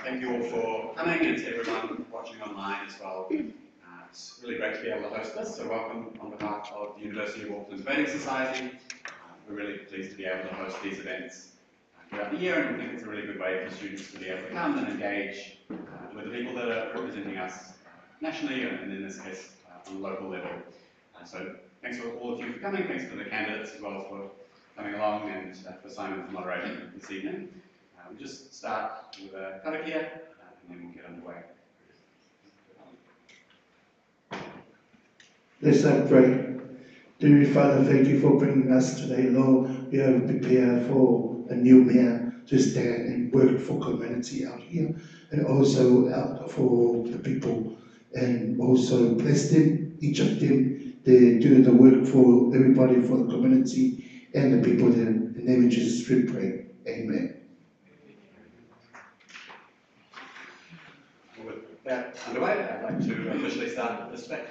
thank you all for coming, and to everyone watching online as well. It's really great to be able to host this, so welcome on behalf of the University of Auckland's Voting Society. We're really pleased to be able to host these events throughout the year, and we think it's a really good way for students to be able to come and engage with the people that are representing us nationally, and in this case on a local level. So thanks for all of you for coming, thanks for the candidates as well for coming along, and for Simon for moderating this evening. We'll just start with a karakia, and then we'll get underway. Let's pray. Dear Father, thank you for bringing us today, Lord. We are prepared for a new mayor to stand and work for community out here, and also out for the people, and also bless them, each of them. They do the work for everybody, for the community and the people there. In the name of Jesus we pray. Amen. With that underway, I'd like to officially start this debate.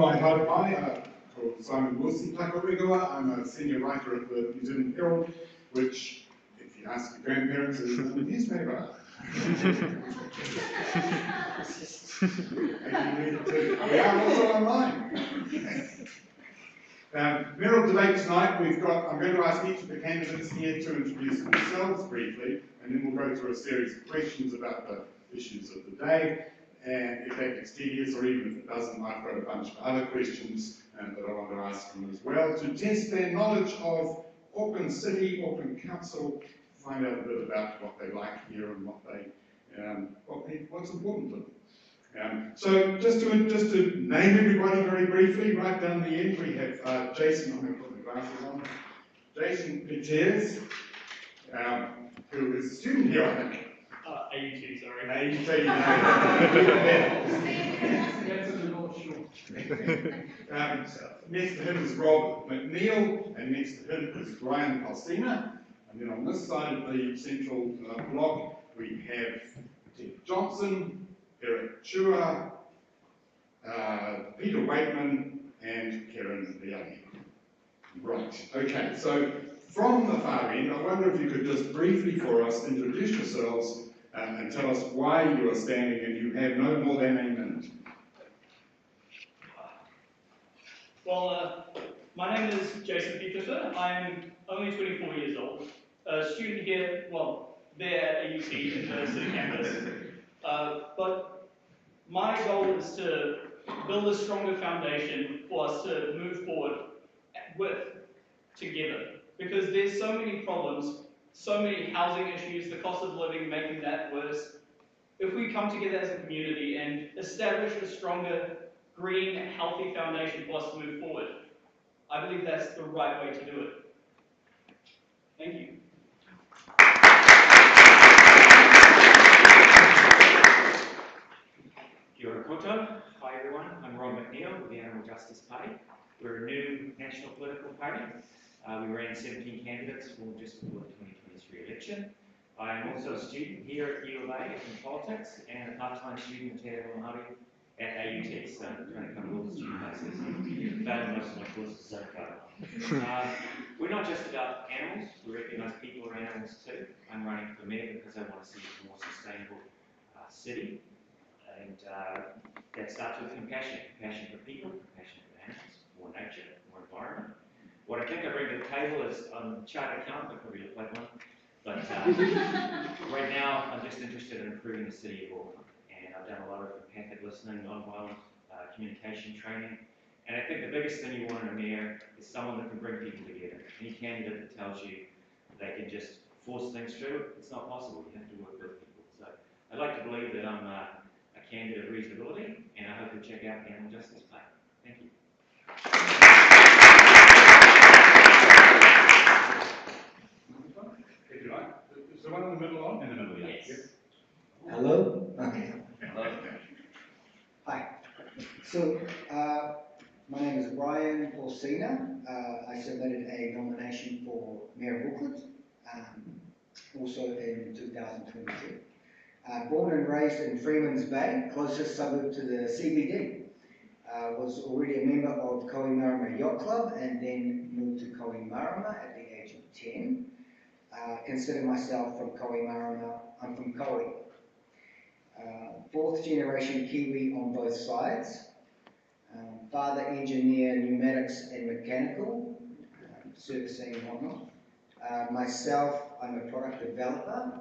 Hi, called Simon Wilson Takorigawa. I'm a senior writer at the New Zealand Herald, which, if you ask your grandparents, is a newspaper. We are also online. Mayoral debate tonight, I'm going to ask each of the candidates here to introduce themselves briefly, and then we'll go through a series of questions about the issues of the day. And if that gets tedious, or even if it doesn't, I've got a bunch of other questions that I want to ask them as well, to test their knowledge of Auckland City, Auckland Council, find out a bit about what they like here and what's important to them. So just to name everybody very briefly, right down the end we have Jason, I'm going to put the glasses on, Jason Peters, who is a student here, I think. AUT, sorry. AUT. Next to him is Rob McNeil, and next to him is Brian Palsina. And then on this side of the central block, we have Ted Johnson, Eric Chua, Peter Waitman, and Karen Leone. Right, okay, so from the far end, I wonder if you could just briefly for us introduce yourselves and tell us why you are standing, and you have no more than a minute. Well, my name is Jason Peterson. I'm only 24 years old, a student here, well, there at AUT in the city campus. But my goal is to build a stronger foundation for us to move forward together. Because there's so many problems, so many housing issues, the cost of living making that worse. If we come together as a community and establish a stronger, green, healthy foundation for us to move forward, I believe that's the right way to do it. Thank you. Kia ora koutou. Hi everyone, I'm Rob McNeil with the Animal Justice Party. We're a new national political party. We ran 17 candidates just before the 2023 election. I am also a student here at U of A in politics and a part-time student in Te Reo Māori at AUT, so I'm trying to cover all the student bases. Failing most of my courses so far. We're not just about animals, we recognise people are animals too. I'm running for mayor because I want to see a more sustainable city. And that starts with compassion. Compassion for people, compassion for animals, more nature, more environment. What I think I bring to the table is I'm a chartered accountant, I probably look like one. But right now, I'm just interested in improving the city of Auckland. And I've done a lot of empathic listening, non-violent communication training. And I think the biggest thing you want in a mayor is someone that can bring people together. Any candidate that tells you they can just force things through, it's not possible. You have to work with people. So I'd like to believe that I'm a candidate of reasonability, and I hope you'll check out the Animal Justice Party. Thank you. If you like. Is the one in the middle on? In the middle, yes. Yes. Hello? Okay. Hello. Hi. So, my name is Brian Palsina. I submitted a nomination for Mayor of Auckland, also in 2022. Born and raised in Freeman's Bay, closest suburb to the CBD. Was already a member of Kohimarama Yacht Club and then moved moved to Kohimarama at the age of 10. Consider myself from Kohimarama. I'm from Kohi. Fourth generation Kiwi on both sides. Father engineer, pneumatics and mechanical, servicing and whatnot. Myself, I'm a product developer,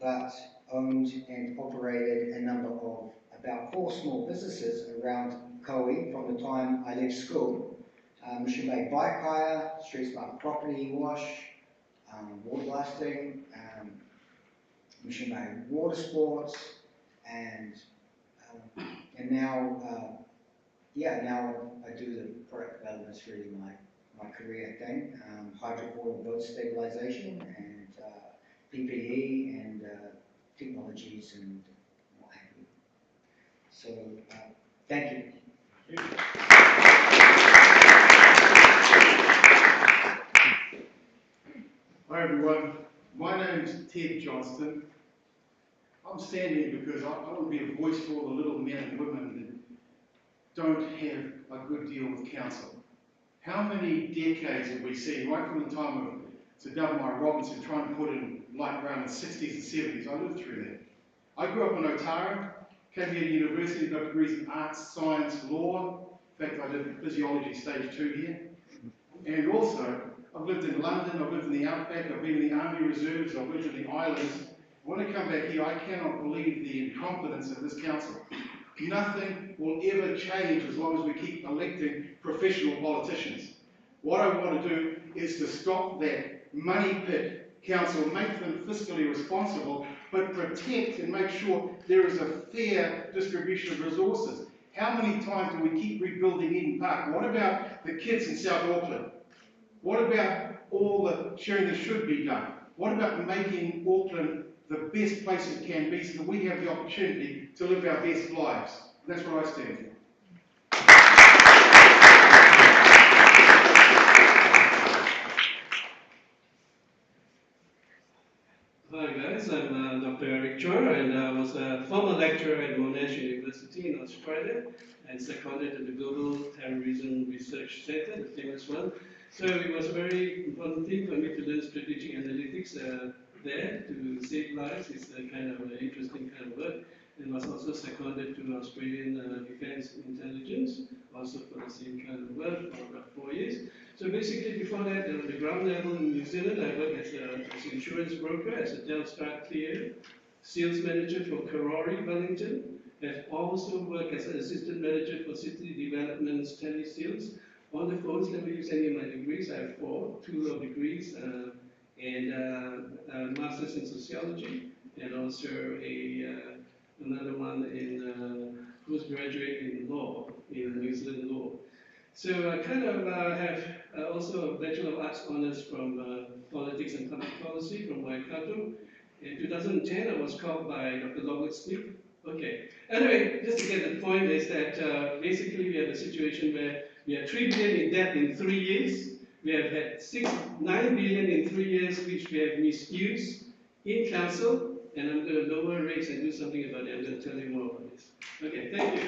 but owned and operated a number of about 4 small businesses around Kohi from the time I left school. Mission Bay Bike Hire, Street Smart Property Wash, water blasting, Mission Bay Water Sports, and now, now I do the product development. It's really my career thing. Hydrofoil boat stabilization and PPE and technologies and what have you. So, thank you. Hi everyone, my name is Ted Johnston. I'm standing because I want to be a voice for all the little men and women that don't have a good deal with council. How many decades have we seen, right from the time of Sir W. Robinson trying to put in light around the 60s and 70s, I lived through that. I grew up in Otara, came here to university, got degrees in arts, science, law. In fact, I did physiology stage 2 here. And also, I've lived in London, I've lived in the outback, I've been in the army reserves, I've lived in the islands. When I come back here, I cannot believe the incompetence of this council. Nothing will ever change as long as we keep electing professional politicians. What I want to do is to stop that money pit council, make them fiscally responsible, but protect and make sure there is a fair distribution of resources. How many times do we keep rebuilding Eden Park? What about the kids in South Auckland? What about all the sharing that should be done? What about making Auckland the best place it can be so that we have the opportunity to live our best lives? And that's what I stand for. Hi guys, I'm Dr. Eric Chor, and I was a former lecturer at Monash University in Australia and seconded to the Global Terrorism Research Centre, the famous one. So it was a very important thing for me to learn strategic analytics there to save lives. It's a kind of an interesting kind of work. And was also seconded to Australian Defence Intelligence, also for the same kind of work for about 4 years. So basically before that, on the ground level in New Zealand, I worked as an insurance broker, as a Telstra Clear, sales manager for Karori, Wellington. I've also worked as an assistant manager for City Development's telesales. On the phones, never use any of my degrees. I have 4, 2 law degrees, and a master's in sociology, and also another one in postgraduate in law, in New Zealand law. So I kind of have also a Bachelor of Arts honors from Politics and Public Policy from Waikato. In 2010, I was called by Dr. Robert Smith. Okay. Anyway, just to get the point is that basically we have a situation where we have 3 billion in debt in 3 years. We have had 9 billion in 3 years, which we have misused in council. And I'm going to lower rates and do something about it. I'm going to tell you more about this. Okay, thank you.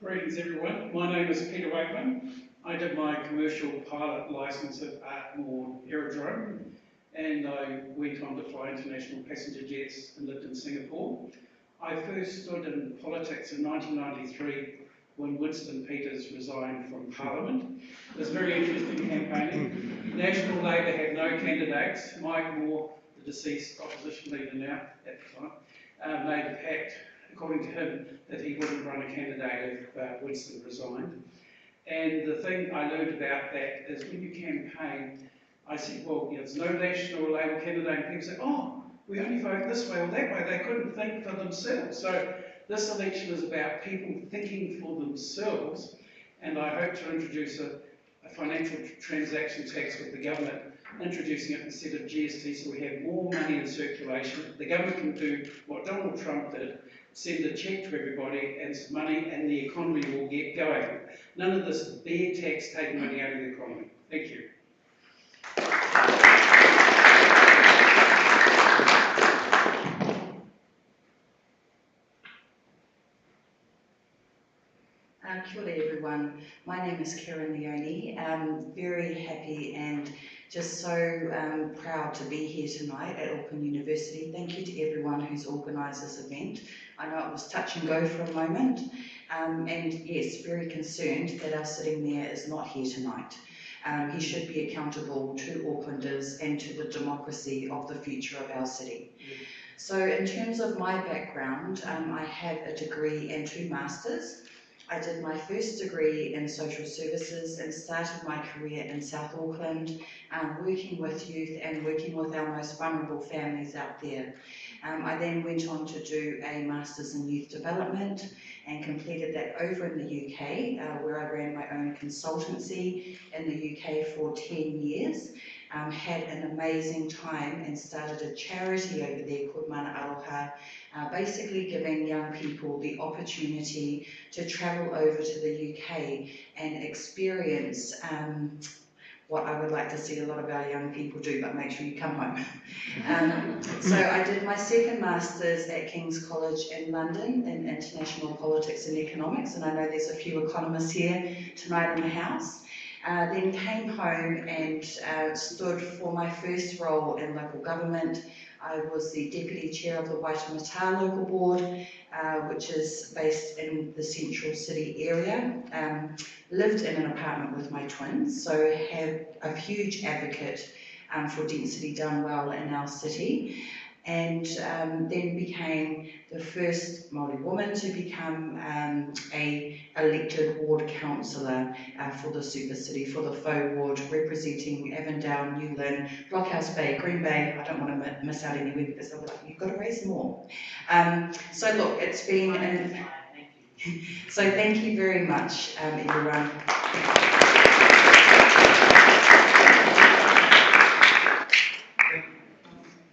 Greetings everyone, my name is Peter Wakeman. I did my commercial pilot licence at Ardmore Aerodrome and I went on to fly international passenger jets and lived in Singapore. I first stood in politics in 1993 when Winston Peters resigned from Parliament. It was very interesting campaigning. National Labour had no candidates. Mike Moore, the deceased opposition leader now at the time, made a pact, according to him, that he wouldn't run a candidate if Winston resigned. And the thing I learned about that is when you campaign, I said, well, there's no National Labour candidate, and people say, oh, we only vote this way or that way. They couldn't think for themselves. So this election is about people thinking for themselves, and I hope to introduce a financial transaction tax with the government, introducing it instead of GST so we have more money in circulation. The government can do what Donald Trump did, send a cheque to everybody and some money, and the economy will get going. None of this bare tax taking money out of the economy. Thank you. Kia ora everyone. My name is Karen Leone. I'm very happy and just so proud to be here tonight at Auckland University. Thank you to everyone who's organised this event. I know it was touch and go for a moment, and yes, very concerned that our sitting mayor is not here tonight. He should be accountable to Aucklanders and to the democracy of the future of our city. So in terms of my background, I have a degree and 2 masters. I did my first degree in social services and started my career in South Auckland, working with youth and working with our most vulnerable families out there. I then went on to do a Masters in Youth Development and completed that over in the UK, where I ran my own consultancy in the UK for 10 years. Had an amazing time and started a charity over there called Mana Aroha, basically giving young people the opportunity to travel over to the UK and experience what I would like to see a lot of our young people do, but make sure you come home. So I did my second Masters at King's College in London in International Politics and Economics, and I know there's a few economists here tonight in the house. Then came home and stood for my first role in local government. I was the Deputy Chair of the Waitemata Local Board, which is based in the central city area. Lived in an apartment with my twins, so have a huge advocate for density done well in our city. And then became the first Māori woman to become a elected ward councillor for the super city, for the faux ward, representing Avondale, Newland, Blockhouse Bay, Green Bay. I don't want to miss out anywhere because they're like, you've got to raise more. So look, it's been, so thank you very much, everyone.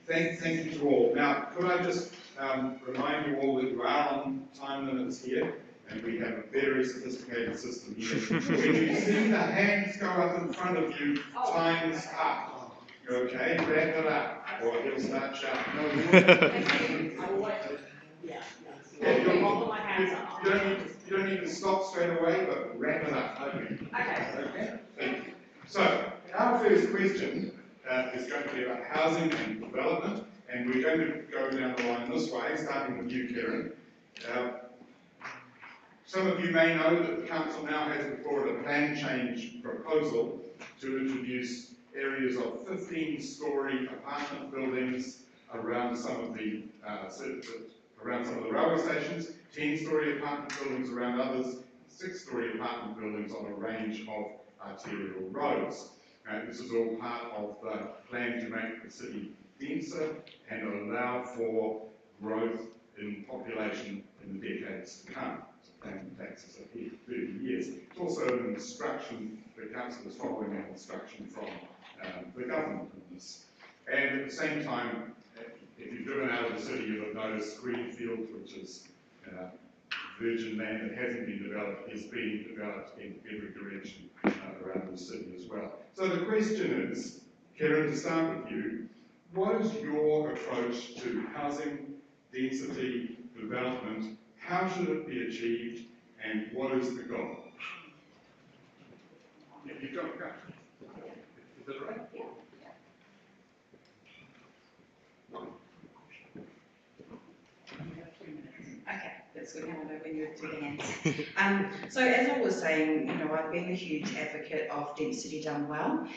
Thank you to all. Now, could I just remind you all that you are on time limits here, and we have a very sophisticated system here. When you see the hands go up in front of you, time's up. Okay, wrap it up, or he'll start shouting. No, you don't need to stop straight away, but wrap it up. Okay. Okay. Thank you. So, our first question is going to be about housing and development, and we're going to go down the line this way, starting with you, Karen. Some of you may know that the council now has before it a plan change proposal to introduce areas of 15-storey apartment buildings around some of the railway stations, 10-storey apartment buildings around others, 6-storey apartment buildings on a range of arterial roads. This is all part of the plan to make the city denser and allow for growth in population in the decades to come. So planning takes us ahead 30 years. It's also an instruction, the council is following an instruction from the government in this. And at the same time, if you've driven out of the city, you'll have noticed Greenfield, which is virgin land that hasn't been developed, is being developed in every direction around the city as well. So the question is, Karen, to start with you, what is your approach to housing, density, development? How should it be achieved, and what is the goal? If you don't go. Is that right? Yeah. Okay, that's good. Now I know when you're through the hands. So as I was saying, I've been a huge advocate of density done well.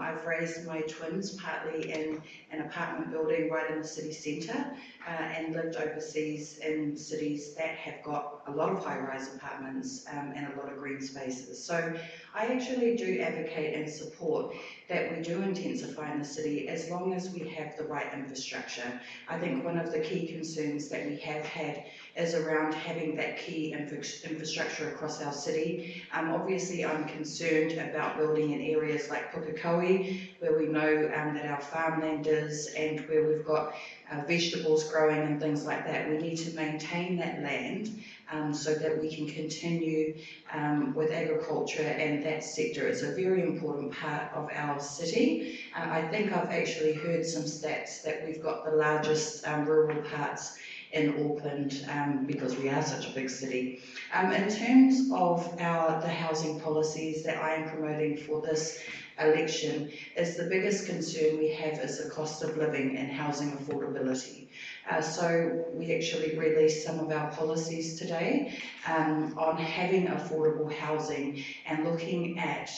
I've raised my twins partly in an apartment building right in the city centre and lived overseas in cities that have got a lot of high-rise apartments and a lot of green spaces. So I actually do advocate and support that we do intensify in the city as long as we have the right infrastructure. I think one of the key concerns that we have had is around having that key infrastructure across our city. Obviously, I'm concerned about building in areas like Pukekohe, where we know that our farmland is and where we've got vegetables growing and things like that. We need to maintain that land so that we can continue with agriculture and that sector. It's a very important part of our city. I think I've actually heard some stats that we've got the largest rural parts in Auckland because we are such a big city. In terms of the housing policies that I am promoting for this election, is the biggest concern we have is the cost of living and housing affordability. So we actually released some of our policies today on having affordable housing and looking at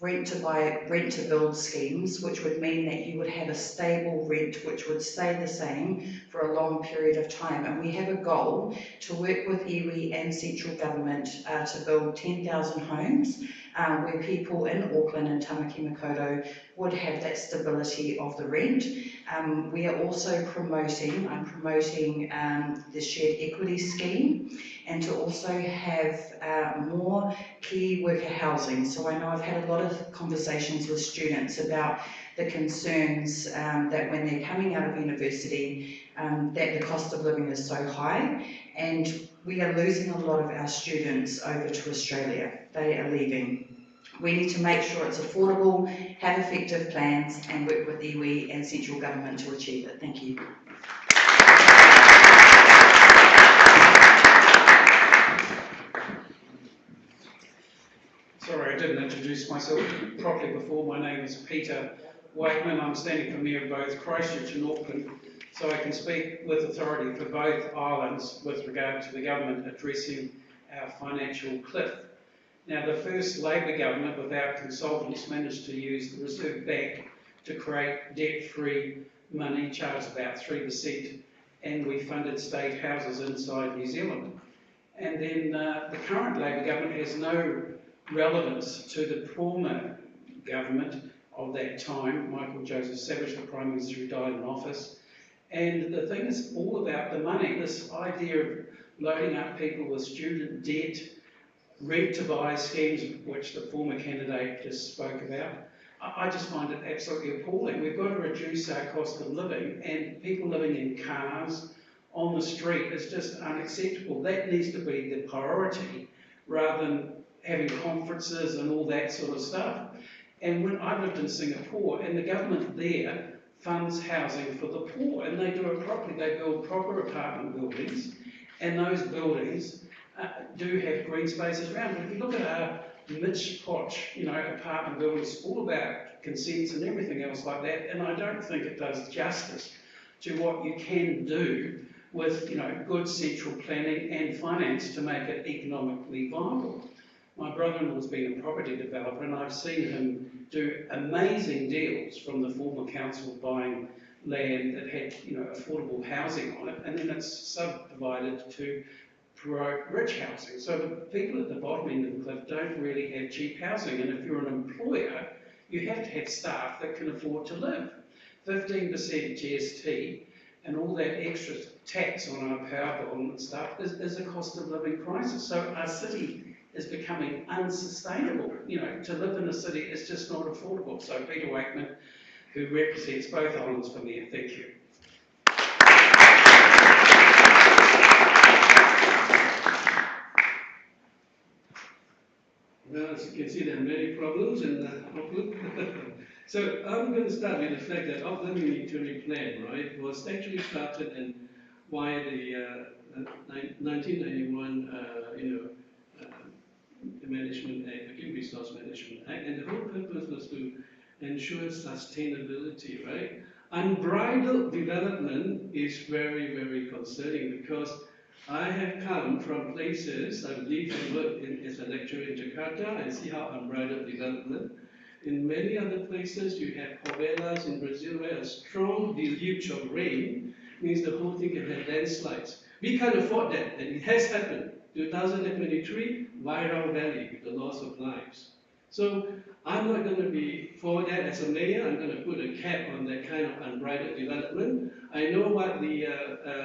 rent to build schemes, which would mean that you would have a stable rent which would stay the same for a long period of time. And we have a goal to work with iwi and central government to build 10,000 homes where people in Auckland and Tamaki Makaurau would have that stability of the rent. We are also promoting the shared equity scheme, and to also have more key worker housing. So I know I've had a lot of conversations with students about the concerns that when they're coming out of university, that the cost of living is so high, and we are losing a lot of our students over to Australia. They are leaving. We need to make sure it's affordable, have effective plans, and work with iwi and central government to achieve it. Thank you. Sorry, I didn't introduce myself properly before. My name is Peter Wakeman. I'm standing for Mayor of both Christchurch and Auckland, so I can speak with authority for both islands with regard to the government addressing our financial cliff. Now, the first Labor government, without consultants, managed to use the Reserve Bank to create debt-free money, charged about 3%, and we funded state houses inside New Zealand. And then the current Labor government has no relevance to the former government of that time. Michael Joseph Savage, the Prime Minister who died in office. And the thing is all about the money, this idea of loading up people with student debt, rent-to-buy schemes, which the former candidate just spoke about. I just find it absolutely appalling. We've got to reduce our cost of living, and people living in cars on the street is just unacceptable. That needs to be the priority, rather than having conferences and all that sort of stuff. And when I lived in Singapore, and the government there funds housing for the poor, and they do it properly. They build proper apartment buildings, and those buildings do have green spaces around. But if you look at our mitch-potch, apartment buildings, all about consents and everything else like that, and I don't think it does justice to what you can do with, good central planning and finance to make it economically viable. My brother-in-law's been a property developer, and I've seen him do amazing deals from the former council buying land that had, affordable housing on it, and then it's subdivided to promote rich housing. So the people at the bottom end of the cliff don't really have cheap housing, and if you're an employer, you have to have staff that can afford to live. 15% GST and all that extra tax on our power bill and stuff is a cost of living crisis. So our city is becoming unsustainable. To live in a city is just not affordable. So Peter Wakeman, who represents both islands for me, thank you. Well, as you can see, there are many problems in Auckland. So I'm going to start with the fact that Auckland Unitary Plan, right, was actually started and why the 1991, the Management Act, the Resource Management Act, and the whole purpose was to ensure sustainability, right? Unbridled development is very, very concerning because I have come from places, I've lived and worked as a lecturer in Jakarta, and see how unbridled development. In many other places, you have favelas in Brazil where a strong deluge of rain means the whole thing can have landslides. We can't afford that, and it has happened. 2023, Mayoral Valley with the loss of lives. So I'm not going to be for that as a mayor. I'm going to put a cap on that kind of unbridled development. I know what the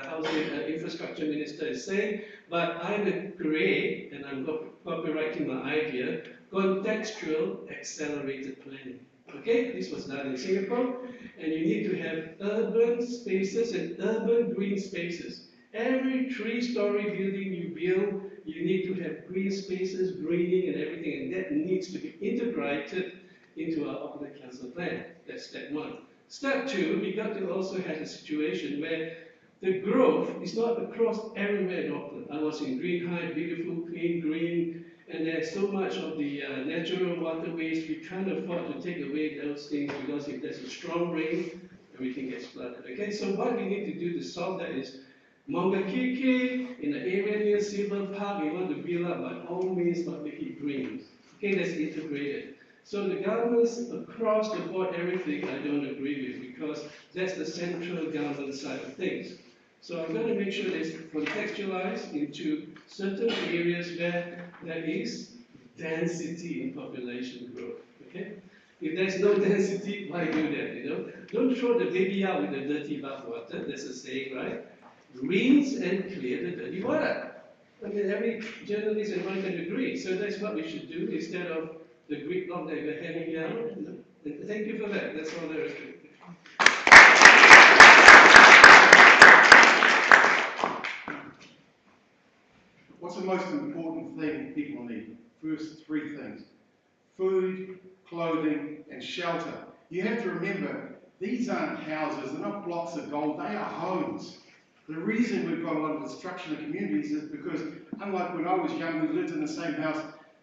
housing infrastructure minister is saying, but I will create, and I'm copywriting my idea, contextual accelerated planning. Okay, this was done in Singapore, and you need to have urban spaces and urban green spaces. Every 3-story building you build, you need to have green spaces, greening and everything, and that needs to be integrated into our Auckland Council plan. That's step 1. Step 2, we got to also have a situation where the growth is not across everywhere in Auckland. I was in Green High, beautiful, clean, green, and there's so much of the natural waterways. We can't afford to take away those things because if there's a strong rain, everything gets flooded. Okay, so what we need to do to solve that is Mongakeke, in the area near Silver Park, we want to build up by all means, but make it green. Okay, that's integrated. So the governments across the board, everything I don't agree with because that's the central government side of things. So I'm going to make sure it's contextualized into certain areas where there is density in population growth. Okay? If there's no density, why do that? You know, don't throw the baby out with the dirty bathwater. That's a saying, right? Rinse and clear the dirty water. I mean, every journalist and one can agree. So that's what we should do instead of the gridlock that we're having now. You know? And thank you for that. That's all there is to it. What's the most important thing people need? First three things: food, clothing, and shelter. You have to remember, these aren't houses, they're not blocks of gold, they are homes. The reason we've got a lot of destruction of communities is because, unlike when I was young, we lived in the same house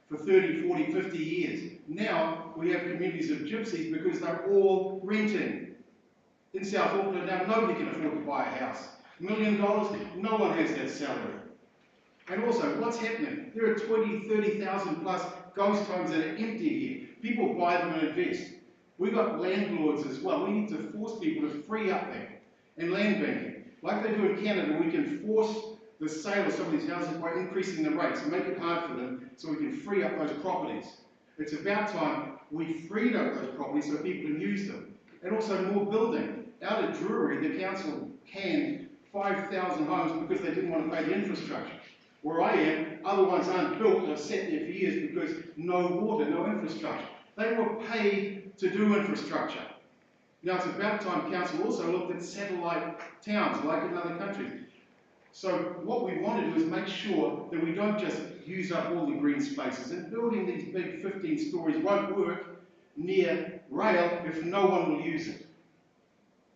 for 30, 40, 50 years. Now, we have communities of gypsies because they're all renting. In South Auckland now, nobody can afford to buy a house. $1 million, no one has that salary. And also, what's happening? There are 20, 30,000 plus ghost homes that are empty here. People buy them and invest. We've got landlords as well. We need to force people to free up them. And land banking. Like they do in Canada, we can force the sale of some of these houses by increasing the rates and make it hard for them so we can free up those properties. It's about time we freed up those properties so people can use them. And also more building. Out at Drury, the council canned 5,000 homes because they didn't want to pay the infrastructure. Where I am, other ones aren't built and have sat there for years because no water, no infrastructure. They were paid to do infrastructure. Now it's about time council also looked at satellite towns like in other countries. So what we want to do is make sure that we don't just use up all the green spaces, and building these big 15 stories won't work near rail if no one will use it.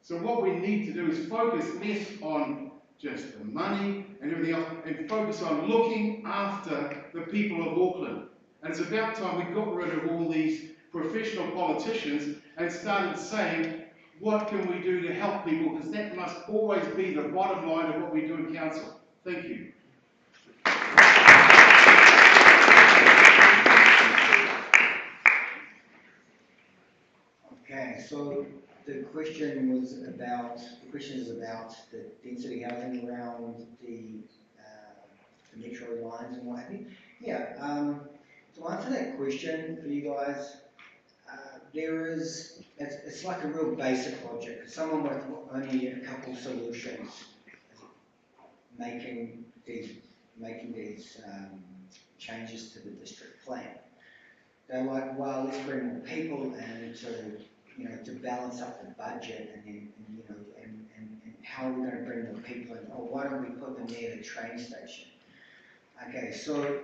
So what we need to do is focus less on just the money and everything else, and focus on looking after the people of Auckland. And it's about time we got rid of all these professional politicians and started saying, what can we do to help people? Because that must always be the bottom line of what we do in council. Thank you. Okay, so the question is about the density housing around the metro lines and what have you. Yeah, to answer that question for you guys, it's like a real basic logic. Someone with only a couple solutions making these changes to the district plan. They're like, well, let's bring more people in to balance up the budget, and how are we going to bring more people in? Oh, why don't we put them near the train station? Okay, so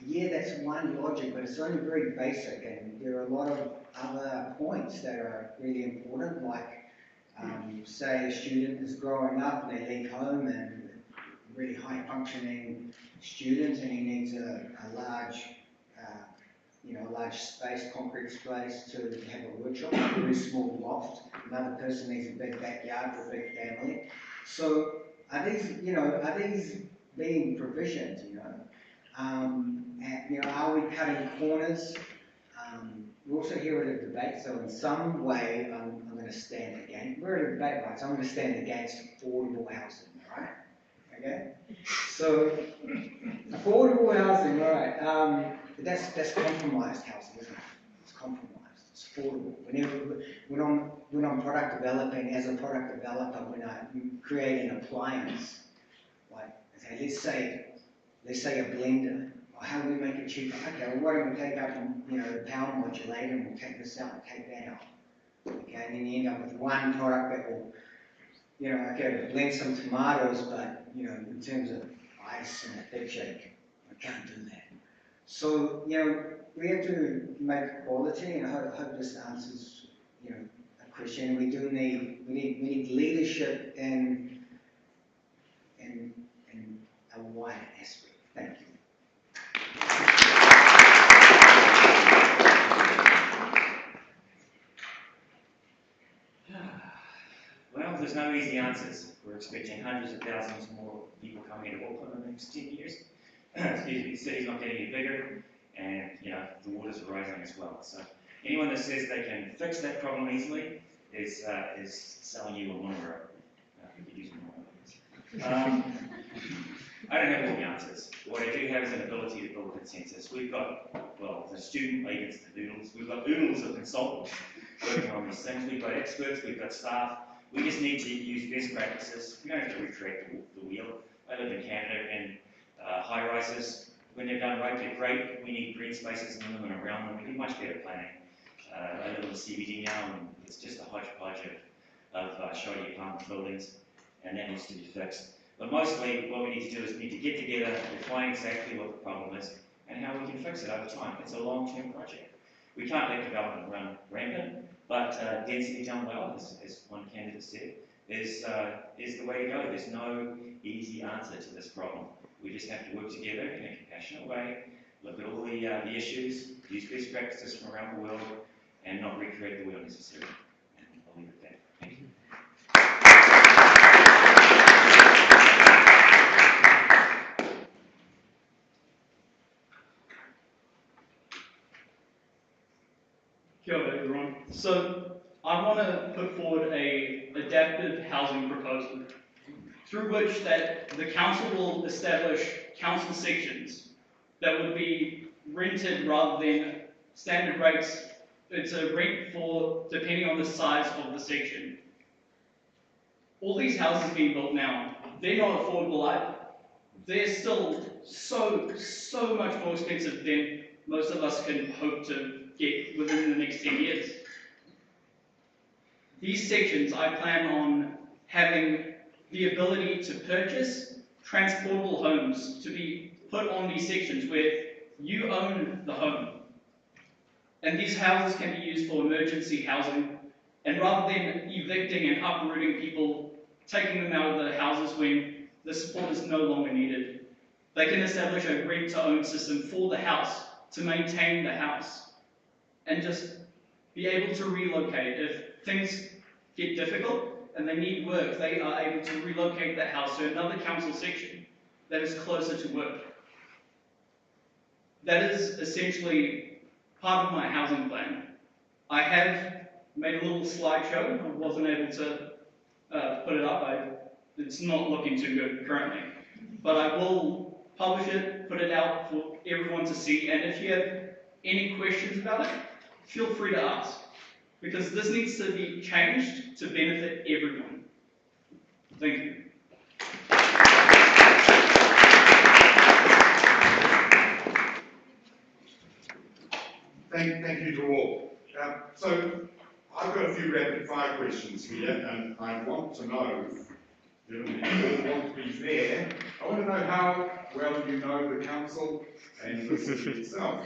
yeah, that's one logic, but it's only very basic, and there are a lot of other points that are really important, like say a student is growing up and they leave home and really high functioning student, and he needs a large space, concrete space to have a workshop, a very small loft. Another person needs a big backyard for a big family. So are these being provisioned, are we cutting corners? We also hear it at debate, so in some way I'm going to stand against, we're at a debate, right, so I'm going to stand against affordable housing, right? Okay? So, affordable housing, right, that's compromised housing, isn't it? It's compromised, it's affordable. When I'm product developing, as a product developer, when I create an appliance, like, okay, let's say a blender, or how do we make it cheaper? Okay, well, why don't we take out the power modulator and we'll take this out and take that out. Okay, and then you end up with one product that will, okay, blend some tomatoes, but, in terms of ice and a thick shake, I can't do that. So, we have to make quality, and I hope this answers, a question. We need leadership in a wider aspect. Thank you. Well, there's no easy answers. We're expecting hundreds of thousands more people coming into Auckland in the next 10 years. Excuse me, the city's not getting any bigger, and the waters are rising as well. So anyone that says they can fix that problem easily is selling you a monorail. We could use a monorail. I don't have all the answers. What I do have is an ability to build consensus. We've got, well, the student leaders, the doodles. We've got oodles of consultants working on these things. We've got experts, we've got staff. We just need to use best practices. We don't have to recreate the wheel. I live in Canada, and high-rises, when they're done right, they're great. We need green spaces in them and around them. We need much better planning. I live in the CBD now, and it's just a hodgepodge of shoddy apartment buildings, and that needs to be fixed. But mostly, what we need to do is we need to get together, define exactly what the problem is, and how we can fix it over time. It's a long-term project. We can't let development run rampant, but density done well, as one candidate said, is the way to go. There's no easy answer to this problem. We just have to work together in a compassionate way, look at all the issues, use best practices from around the world, and not recreate the wheel necessarily. And I'll leave it at that. Thank you. Kia ora, everyone. So I want to put forward a adaptive housing proposal through which that the council will establish council sections that would be rented rather than standard rates. It's a rent for depending on the size of the section. All these houses being built now, they're not affordable either. They're still so much more expensive than most of us can hope to get within the next 10 years. These sections, I plan on having the ability to purchase transportable homes to be put on these sections where you own the home. And these houses can be used for emergency housing, and rather than evicting and uprooting people, taking them out of the houses when the support is no longer needed, they can establish a rent-to-own system for the house to maintain the house and just be able to relocate. If things get difficult and they need work, they are able to relocate that house to another council section that is closer to work. That is essentially part of my housing plan. I have made a little slideshow. I wasn't able to put it up. It's not looking too good currently. But I will publish it, put it out for everyone to see, and if you have any questions about it, feel free to ask, because this needs to be changed to benefit everyone. Thank you. Thank you to all. So I've got a few rapid fire questions here, and I want to know, given that you all want to be fair, I want to know how well you know the council and the city itself.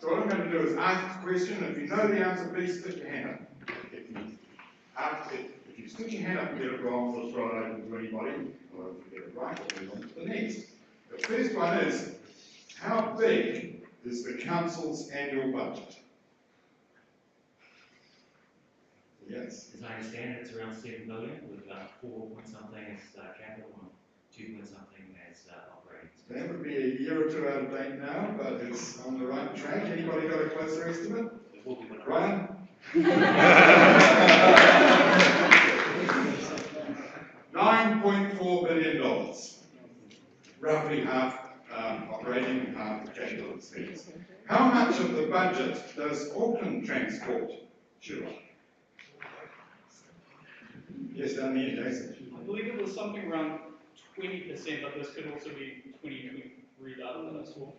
So what I'm going to do is ask the question. If you know the answer, please stick your hand up. If you stick your hand up and get it wrong, we'll throw it open to anybody, or if you get it right, we'll move on to the next. The first one is, how big is the council's annual budget? Yes. As I understand it, it's around 7 million, with 4 point something as capital and 2 point something as operating. That would be a year or two out of date now, but it's on the right track. Anybody got a closer estimate? Ryan? $9.4 billion. Roughly half operating and half capital expense. How much of the budget does Auckland Transport chew up? Yes, down there, Jason. I believe it was something around 20%, but this could also be 2023 data that I saw.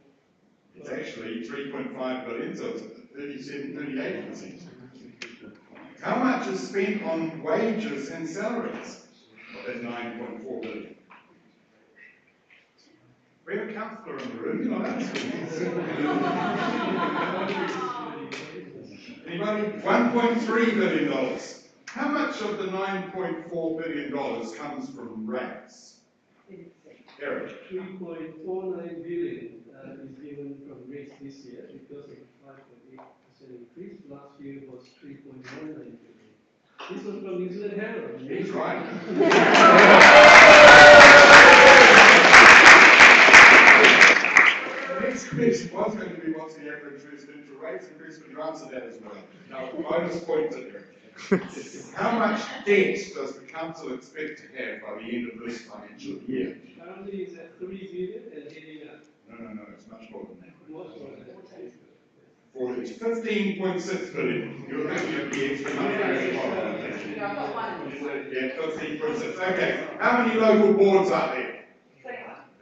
It's actually 3.5 billion, so it's 38%. How much is spent on wages and salaries of that 9.4 billion? We have a councillor in the room, you're not asking. Anybody? $1.3 billion. How much of the $9.4 billion comes from rates? Eric? 3.49 billion is given from rates this year because of 5.8% increase. Last year was 3.19 billion. This was from New Zealand Herald. He's right. The next question was going to be what's the average residential rate increase, but you answered that as well. Now, bonus point to Eric. How much debt does the council expect to have by the end of this financial year? Currently it's at 3 billion and heading up. No, it's much more than that. What was that? It's 15.6 billion. You're thinking of the extra money going forward. Yeah, 15.6. Okay. How many local boards are there?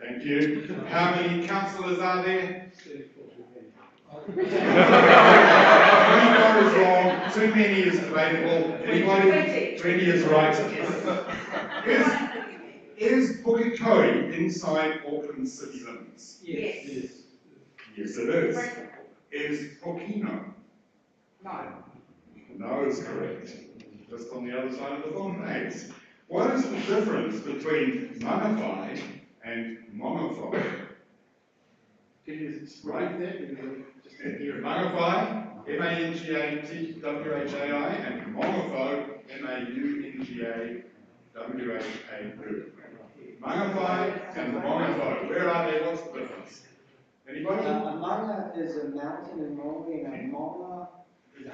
Thank you. How many councillors are there? 24 is wrong. Too many is debatable. Anybody? 20 is right. Is Pukekohe inside Auckland city limits? Yes. Yes, it is. Is Pokino? No is correct. Just on the other side of the Fontaines. What is the difference between Mangawhai and Mongawhai? Can you write that? Just to hear it. Mangawhai, M-A-N-G-A-T-W-H-A-I, and Mongawhai, M-A-U-N-G-A-W-H-A-U. Mangawhai and Mongawhai, where are they? What's the difference? Anybody? A manga is a mountain in Norway, and a manga is a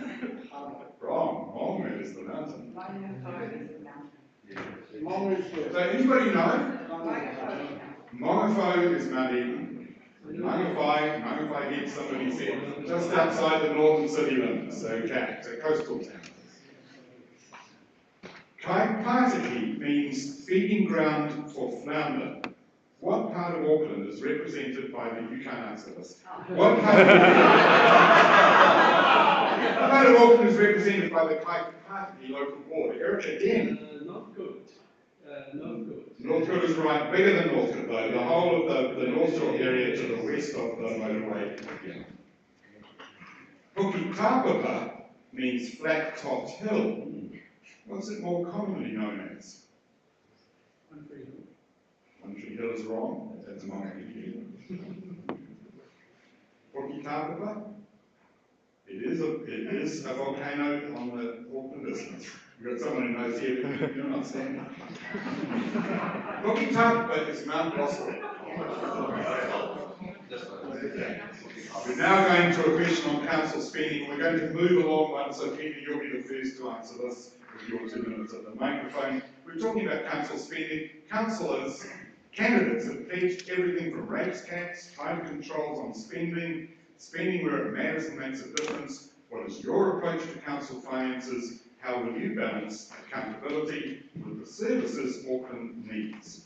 harbour. Wrong. Monga is the mountain. Mong is So anybody know? Mongawhai is Mount Eden. Mangawhai heads, somebody said, just outside the northern city limits. Okay, it's a coastal town. Kaipatiki means feeding ground for flounder. What part of Auckland is represented by the, you can't answer this. What part of Auckland is represented by the Kaipatiki local board? Eric again. Not good. Not good. Northcote is right, bigger than Northcote though. The whole of the North Shore area to the west of the motorway. Yeah. Puketapapa means flat-topped hill. What's it more commonly known as? One Tree Hill is wrong. That's Mayoral. Puketapapa? It is a volcano on the Auckland Isthmus. You've got someone who knows here, but you're not standing. Puketapapa is Mount Russell. We're now going to a question on council spending. We're going to move along one, so Peter, you'll be the first to answer this with your 2 minutes at the microphone. We're talking about council spending. Councillors, candidates have pledged everything from rates caps, time controls on spending, spending where it matters and makes a difference. What is your approach to council finances? How will you balance accountability with the services Auckland needs?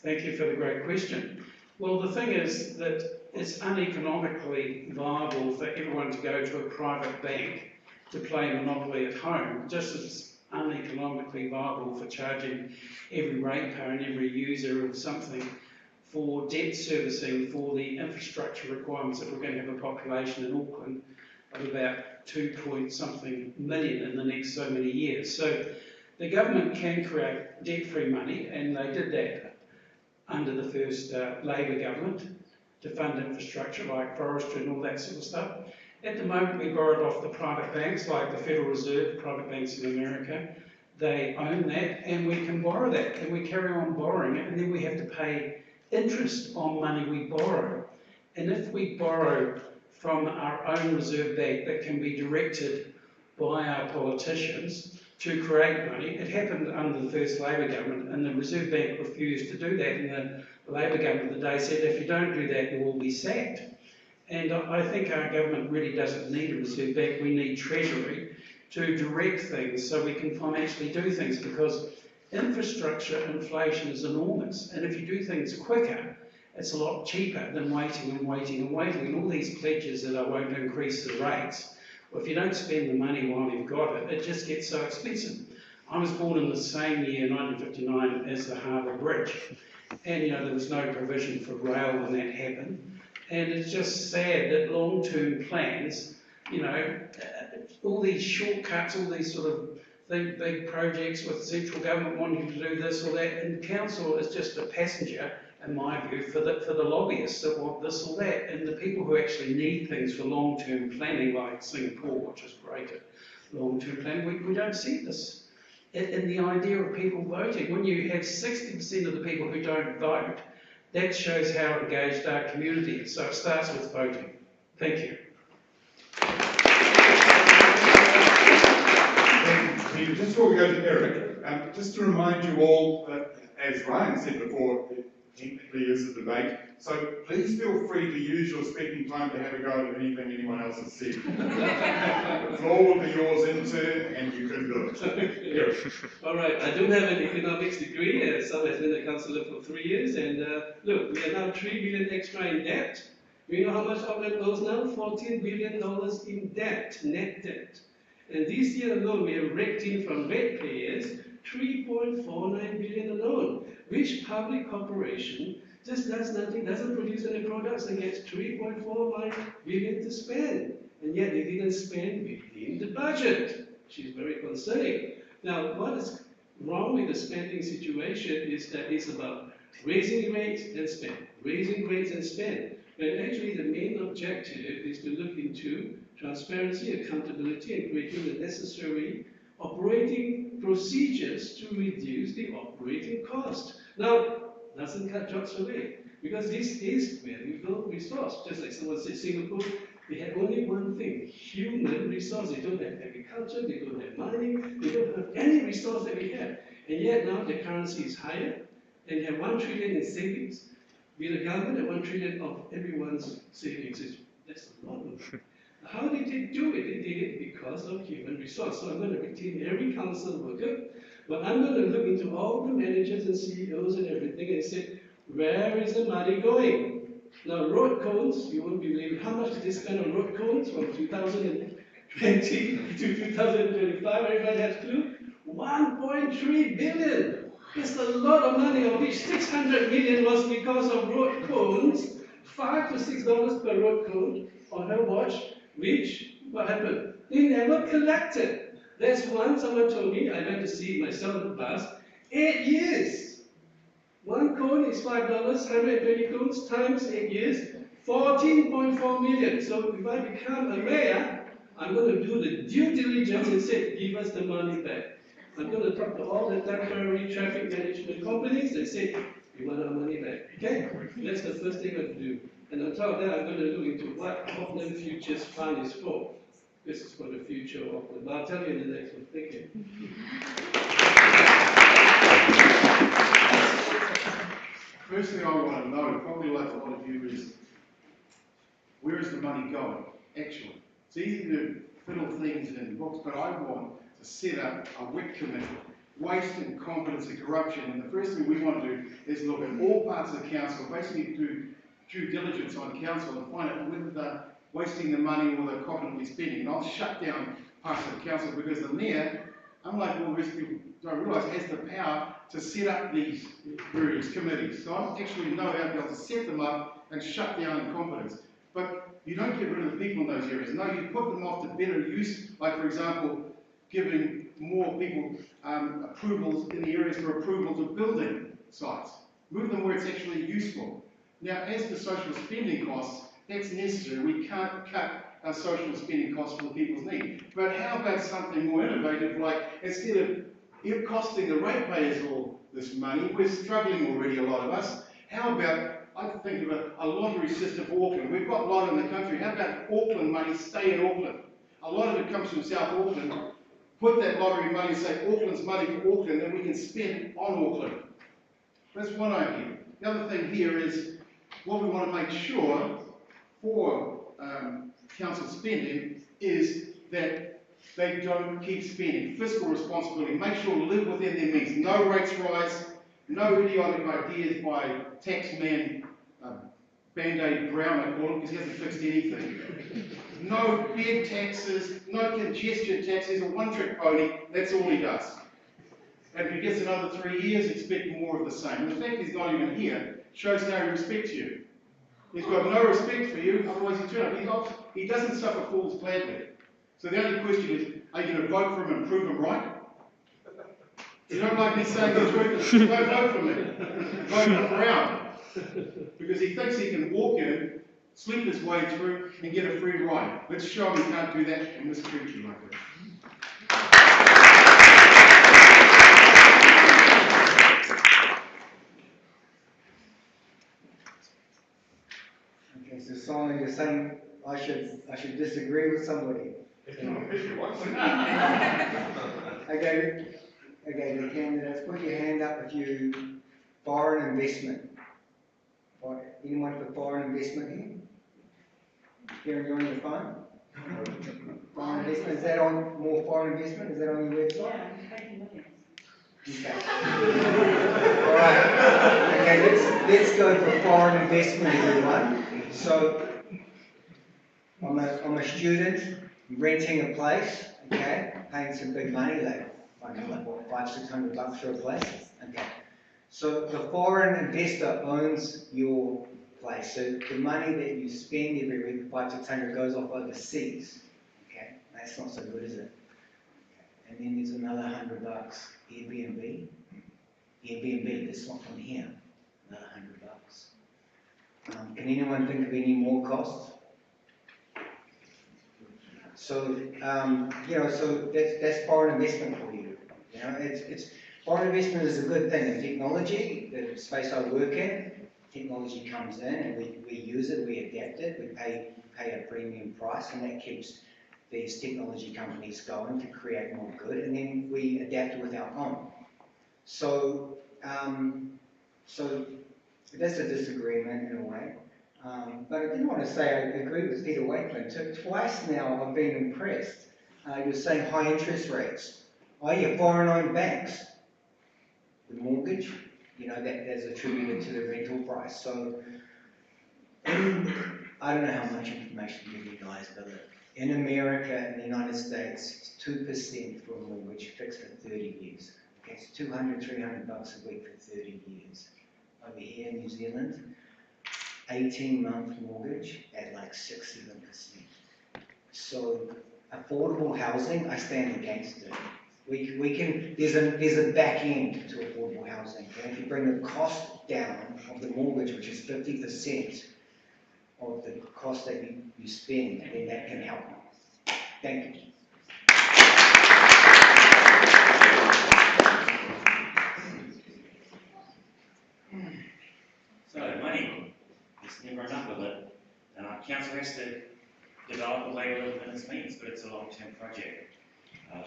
Thank you for the great question. Well, the thing is that it's uneconomically viable for everyone to go to a private bank to play Monopoly at home, just as uneconomically viable for charging every ratepayer and every user of something for debt servicing for the infrastructure requirements if we're going to have a population in Auckland of about 2-point-something million in the next so many years. So the government can create debt-free money, and they did that under the first Labour government to fund infrastructure like forestry and all that sort of stuff. At the moment, we borrowed off the private banks like the Federal Reserve, private banks in America. They own that, and we can borrow that, and we carry on borrowing it, and then we have to pay interest on money we borrow. And if we borrow from our own reserve bank that can be directed by our politicians to create money, it happened under the first Labour government, and the Reserve Bank refused to do that, and the Labour government of the day said, if you don't do that, you will be sacked. And I think our government really doesn't need a Reserve Bank, we need Treasury to direct things so we can financially do things, because infrastructure inflation is enormous, and if you do things quicker, it's a lot cheaper than waiting and waiting and waiting. And all these pledges that I won't increase the rates, well, if you don't spend the money while you've got it, it just gets so expensive. I was born in the same year, 1959, as the Harbour Bridge, and there was no provision for rail when that happened. And it's just sad that long-term plans, all these shortcuts, all these sort of big projects with central government wanting to do this or that, and council is just a passenger in my view, for the lobbyists that want this or that, and the people who actually need things for long-term planning, like Singapore, which is great at long-term planning. We don't see this. In the idea of people voting, when you have 60% of the people who don't vote, that shows how engaged our community is. So it starts with voting. Thank you. Thank you. Just before we go to Eric, just to remind you all that, as Ryan said before, it technically is a debate, so please feel free to use your speaking time to have a go at anything anyone else has said. The floor will be yours in turn, and you can do it. Eric. All right, I don't have an economics degree, so I've been a councillor for 3 years, and look, we are now $3 billion extra in debt. You know how much Auckland owes now? $14 billion in debt, net debt. And this year alone, we have raked in from ratepayers $3.49 billion alone, which public corporation just does nothing, doesn't produce any products, and gets $3.49 billion to spend. And yet they didn't spend within the budget, which is very concerning. Now, what is wrong with the spending situation is that it's about raising rates and spend, raising rates and spend. And actually the main objective is to look into transparency, accountability, and creating the necessary operating procedures to reduce the operating cost. Now, doesn't cut jobs away, because this is valuable resource. Just like someone said, Singapore, they have only one thing, human resource. They don't have agriculture, they don't have mining, they don't have any resource that we have. And yet now the currency is higher, and they have 1 trillion in savings. With the government at 1 trillion of everyone's savings, that's a lot. How did they do it? They did it because of human resource. So I'm going to retain every council worker, but I'm going to look into all the managers and CEOs and everything and say, where is the money going? Now, road cones, you won't believe how much did they spend on road cones from 2020 to 2025. Everybody has a clue? 1.3 billion. It's a lot of money, of which 600 million was because of road cones, $5 to $6 per road cone on her watch, which, what happened? They never collected. That's one, someone told me, I went to see it myself in the bus, 8 years. One cone is $5, 120 cones times 8 years, 14.4 million. So if I become a mayor, I'm going to do the due diligence and say, give us the money back. I'm going to talk to all the temporary traffic management companies and say, we want our money back. Okay? That's the first thing I have to do. And on top of that, I'm going to look into what Auckland Futures Fund is for. This is for the future of Auckland. But I'll tell you in the next one. Thank you. First thing I want to know, probably like a lot of you, is where is the money going, actually? It's easy to fiddle things in books, but I want to set up a WIC committee, waste and competence and corruption, and the first thing we want to do is look at all parts of the council, basically do due diligence on council and find out whether they're wasting the money or they're competently spending. And I'll shut down parts of the council because the mayor, unlike all the rest of people don't realise, has the power to set up these various committees. So I actually know how to be able to set them up and shut down incompetence. But you don't get rid of the people in those areas. No, you put them off to better use, like for example, giving more people approvals in the areas for approval to building sites. Move them where it's actually useful. Now, as for social spending costs, that's necessary. We can't cut our social spending costs for the people's need. But how about something more innovative, like instead of it costing the ratepayers all this money, we're struggling already, a lot of us. How about, I think of a lottery system for Auckland. We've got a lot in the country. How about Auckland money stay in Auckland? A lot of it comes from South Auckland. Put that lottery money, say Auckland's money for Auckland, and we can spend on Auckland. That's one idea. The other thing here is what we want to make sure for council spending is that they don't keep spending. Fiscal responsibility, make sure to live within their means. No rates rise, no idiotic ideas by taxman Band-Aid Brown, I call him, because he hasn't fixed anything. No bed taxes, no congestion tax. He's a one-trick pony. That's all he does. And if he gets another 3 years, expect more of the same. And the fact he's not even here shows how he respects you. He's got no respect for you, otherwise he'd turn up. He doesn't suffer fools gladly. So the only question is, are you going to vote for him and prove him right? You don't like me saying the truth? Don't vote for me. Vote him around. Because he thinks he can walk in, sleep his way through, and get a free ride. Let's show him he can't do that in this country, my friend. Okay, so Simon, you're saying I should disagree with somebody. If you want to. Okay, the candidates, put your hand up if you, foreign investment. Anyone for foreign investment here? Karen, you're on your phone? Foreign investment, is that on, more foreign investment, is that on your website? Yeah, I'm taking millions. Okay. Alright, okay, let's go for foreign investment, everyone. So, I'm a student, renting a place, okay, paying some big money, like, I don't know, like what, $500-600 for a place? Okay. So the foreign investor owns your place. So the money that you spend every week, $500-600, goes off overseas. Okay, that's not so good, is it? Okay. And then there's another $100, Airbnb. Airbnb, that's not from here. Another $100. Can anyone think of any more costs? So, so that's foreign investment for you. You know, it's foreign investment is a good thing. In technology, the space I work in, technology comes in and we use it, we adapt it, we pay a premium price, and that keeps these technology companies going to create more good, and then we adapt it with our own. So, so that's a disagreement in a way. But I did want to say I agree with Peter Wakeland. Twice now I've been impressed. You're saying high interest rates. Oh yeah, foreign-owned banks. The mortgage, that's attributed to the rental price. So I don't know how much information to give you guys, but in America, in the United States, it's 2% for a mortgage fixed for 30 years. Okay, it's $200-300 a week for 30 years. Over here in New Zealand, 18-month mortgage at like 6-7%. So affordable housing, I stand against it. We can, there's a back end to affordable housing. Okay? If you bring the cost down of the mortgage, which is 50% of the cost that you spend, then that can help. Thank you. So money, there's never enough of it. Council has to develop a way to live within its means, but it's a long-term project.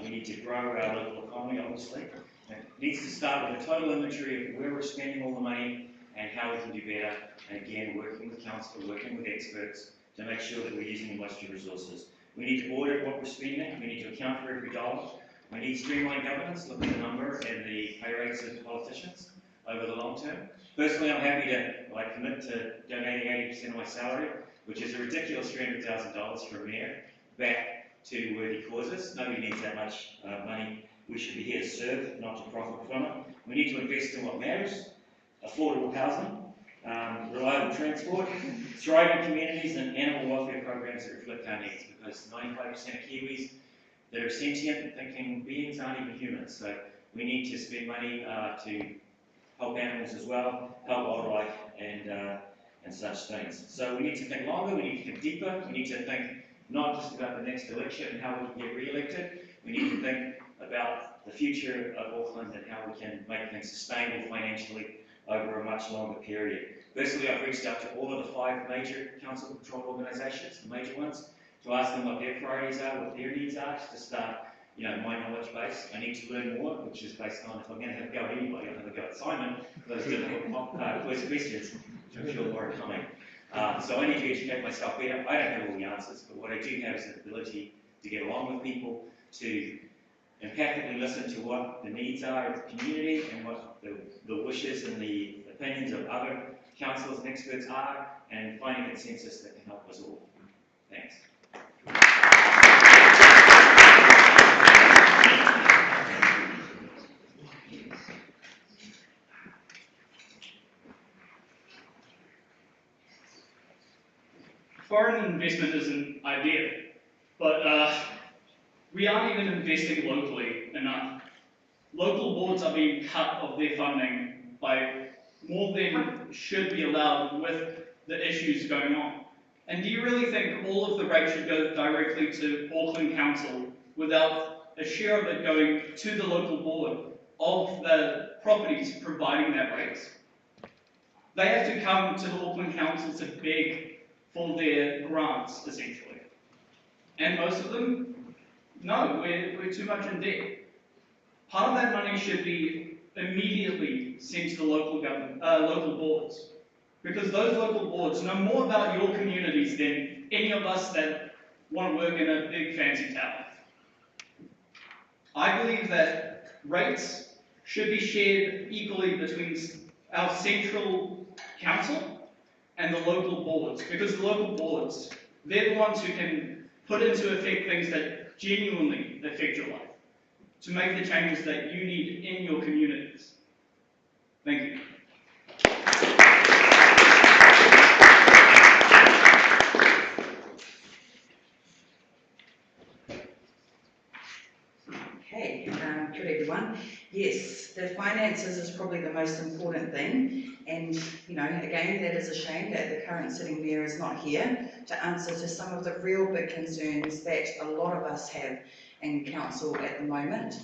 We need to grow our local economy, obviously. It needs to start with a total inventory of where we're spending all the money and how we can do better. And again, working with council, working with experts to make sure that we're using the most of resources. We need to audit what we're spending. We need to account for every dollar. We need streamlined governance, look at the number and the pay rates of politicians over the long term. Personally, I'm happy to commit to donating 80% of my salary, which is a ridiculous $300,000 for a mayor, back to worthy causes. Nobody needs that much money. We should be here to serve, not to profit from it. We need to invest in what matters: affordable housing, reliable transport, thriving communities, and animal welfare programs that reflect our needs, because 95% of Kiwis that are sentient, thinking beings aren't even humans. So we need to spend money to help animals as well, help wildlife, and such things. So we need to think longer, we need to think deeper, we need to think not just about the next election and how we can get re-elected. We need to think about the future of Auckland and how we can make things sustainable financially over a much longer period. Personally, I've reached out to all of the 5 major council-controlled organisations, the major ones, to ask them what their priorities are, what their needs are, just to start, my knowledge base. I need to learn more, which is based on, if I'm going to have a go at anybody, I'll have a go at Simon, those difficult quiz questions, which I'm sure more are coming. So I need to educate myself better. I don't have all the answers, but what I do have is the ability to get along with people, to empathically listen to what the needs are of the community and what the wishes and the opinions of other councillors and experts are, and find a consensus that can help us all. Thanks. Foreign investment is an idea, but we aren't even investing locally enough. Local boards are being cut of their funding by more than should be allowed with the issues going on. And do you really think all of the rate should go directly to Auckland Council without a share of it going to the local board of the properties providing that rate? They have to come to the Auckland Council to beg for their grants, essentially. And most of them, no, we're too much in debt. Part of that money should be immediately sent to the local government, local boards. Because those local boards know more about your communities than any of us that want to work in a big fancy tower. I believe that rates should be shared equally between our central council and the local boards, because the local boards, they're the ones who can put into effect things that genuinely affect your life, to make the changes that you need in your communities. Thank you. Okay, good everyone. Yes, the finances is probably the most important thing, and again, that is a shame that the current sitting mayor is not here to answer to some of the real big concerns that a lot of us have in council at the moment.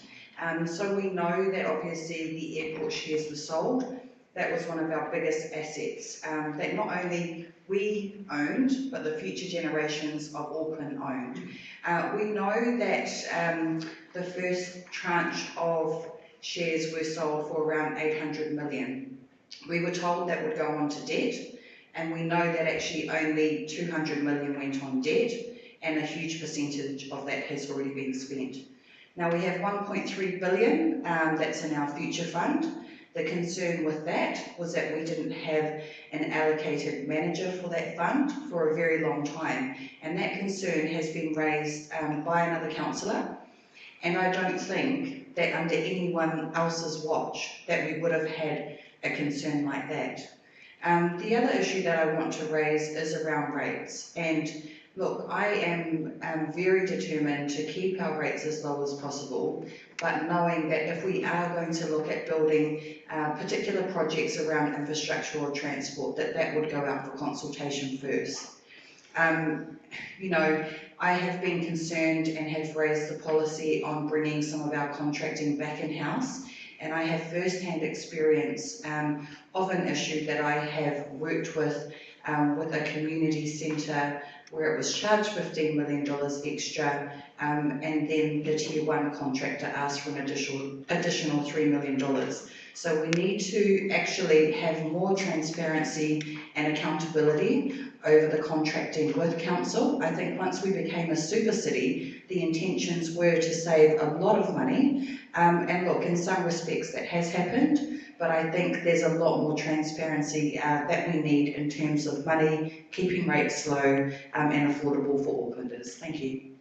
So we know that obviously the airport shares were sold. That was one of our biggest assets that not only we owned, but the future generations of Auckland owned. We know that the first tranche of shares were sold for around 800 million. We were told that would go on to debt, and we know that actually only 200 million went on debt, and a huge percentage of that has already been spent. Now we have 1.3 billion that's in our future fund. The concern with that was that we didn't have an allocated manager for that fund for a very long time, and that concern has been raised by another councillor, and I don't think that under anyone else's watch that we would have had a concern like that. The other issue that I want to raise is around rates, and look, I am very determined to keep our rates as low as possible, but knowing that if we are going to look at building particular projects around infrastructure or transport, that would go out for consultation first. I have been concerned and have raised the policy on bringing some of our contracting back in-house, and I have first-hand experience of an issue that I have worked with a community centre where it was charged $15 million extra, and then the Tier 1 contractor asked for an additional $3 million. So we need to actually have more transparency and accountability over the contracting with council. I think once we became a super city, the intentions were to save a lot of money, and look, in some respects that has happened, but I think there's a lot more transparency that we need in terms of money, keeping rates low and affordable for Aucklanders. Thank you.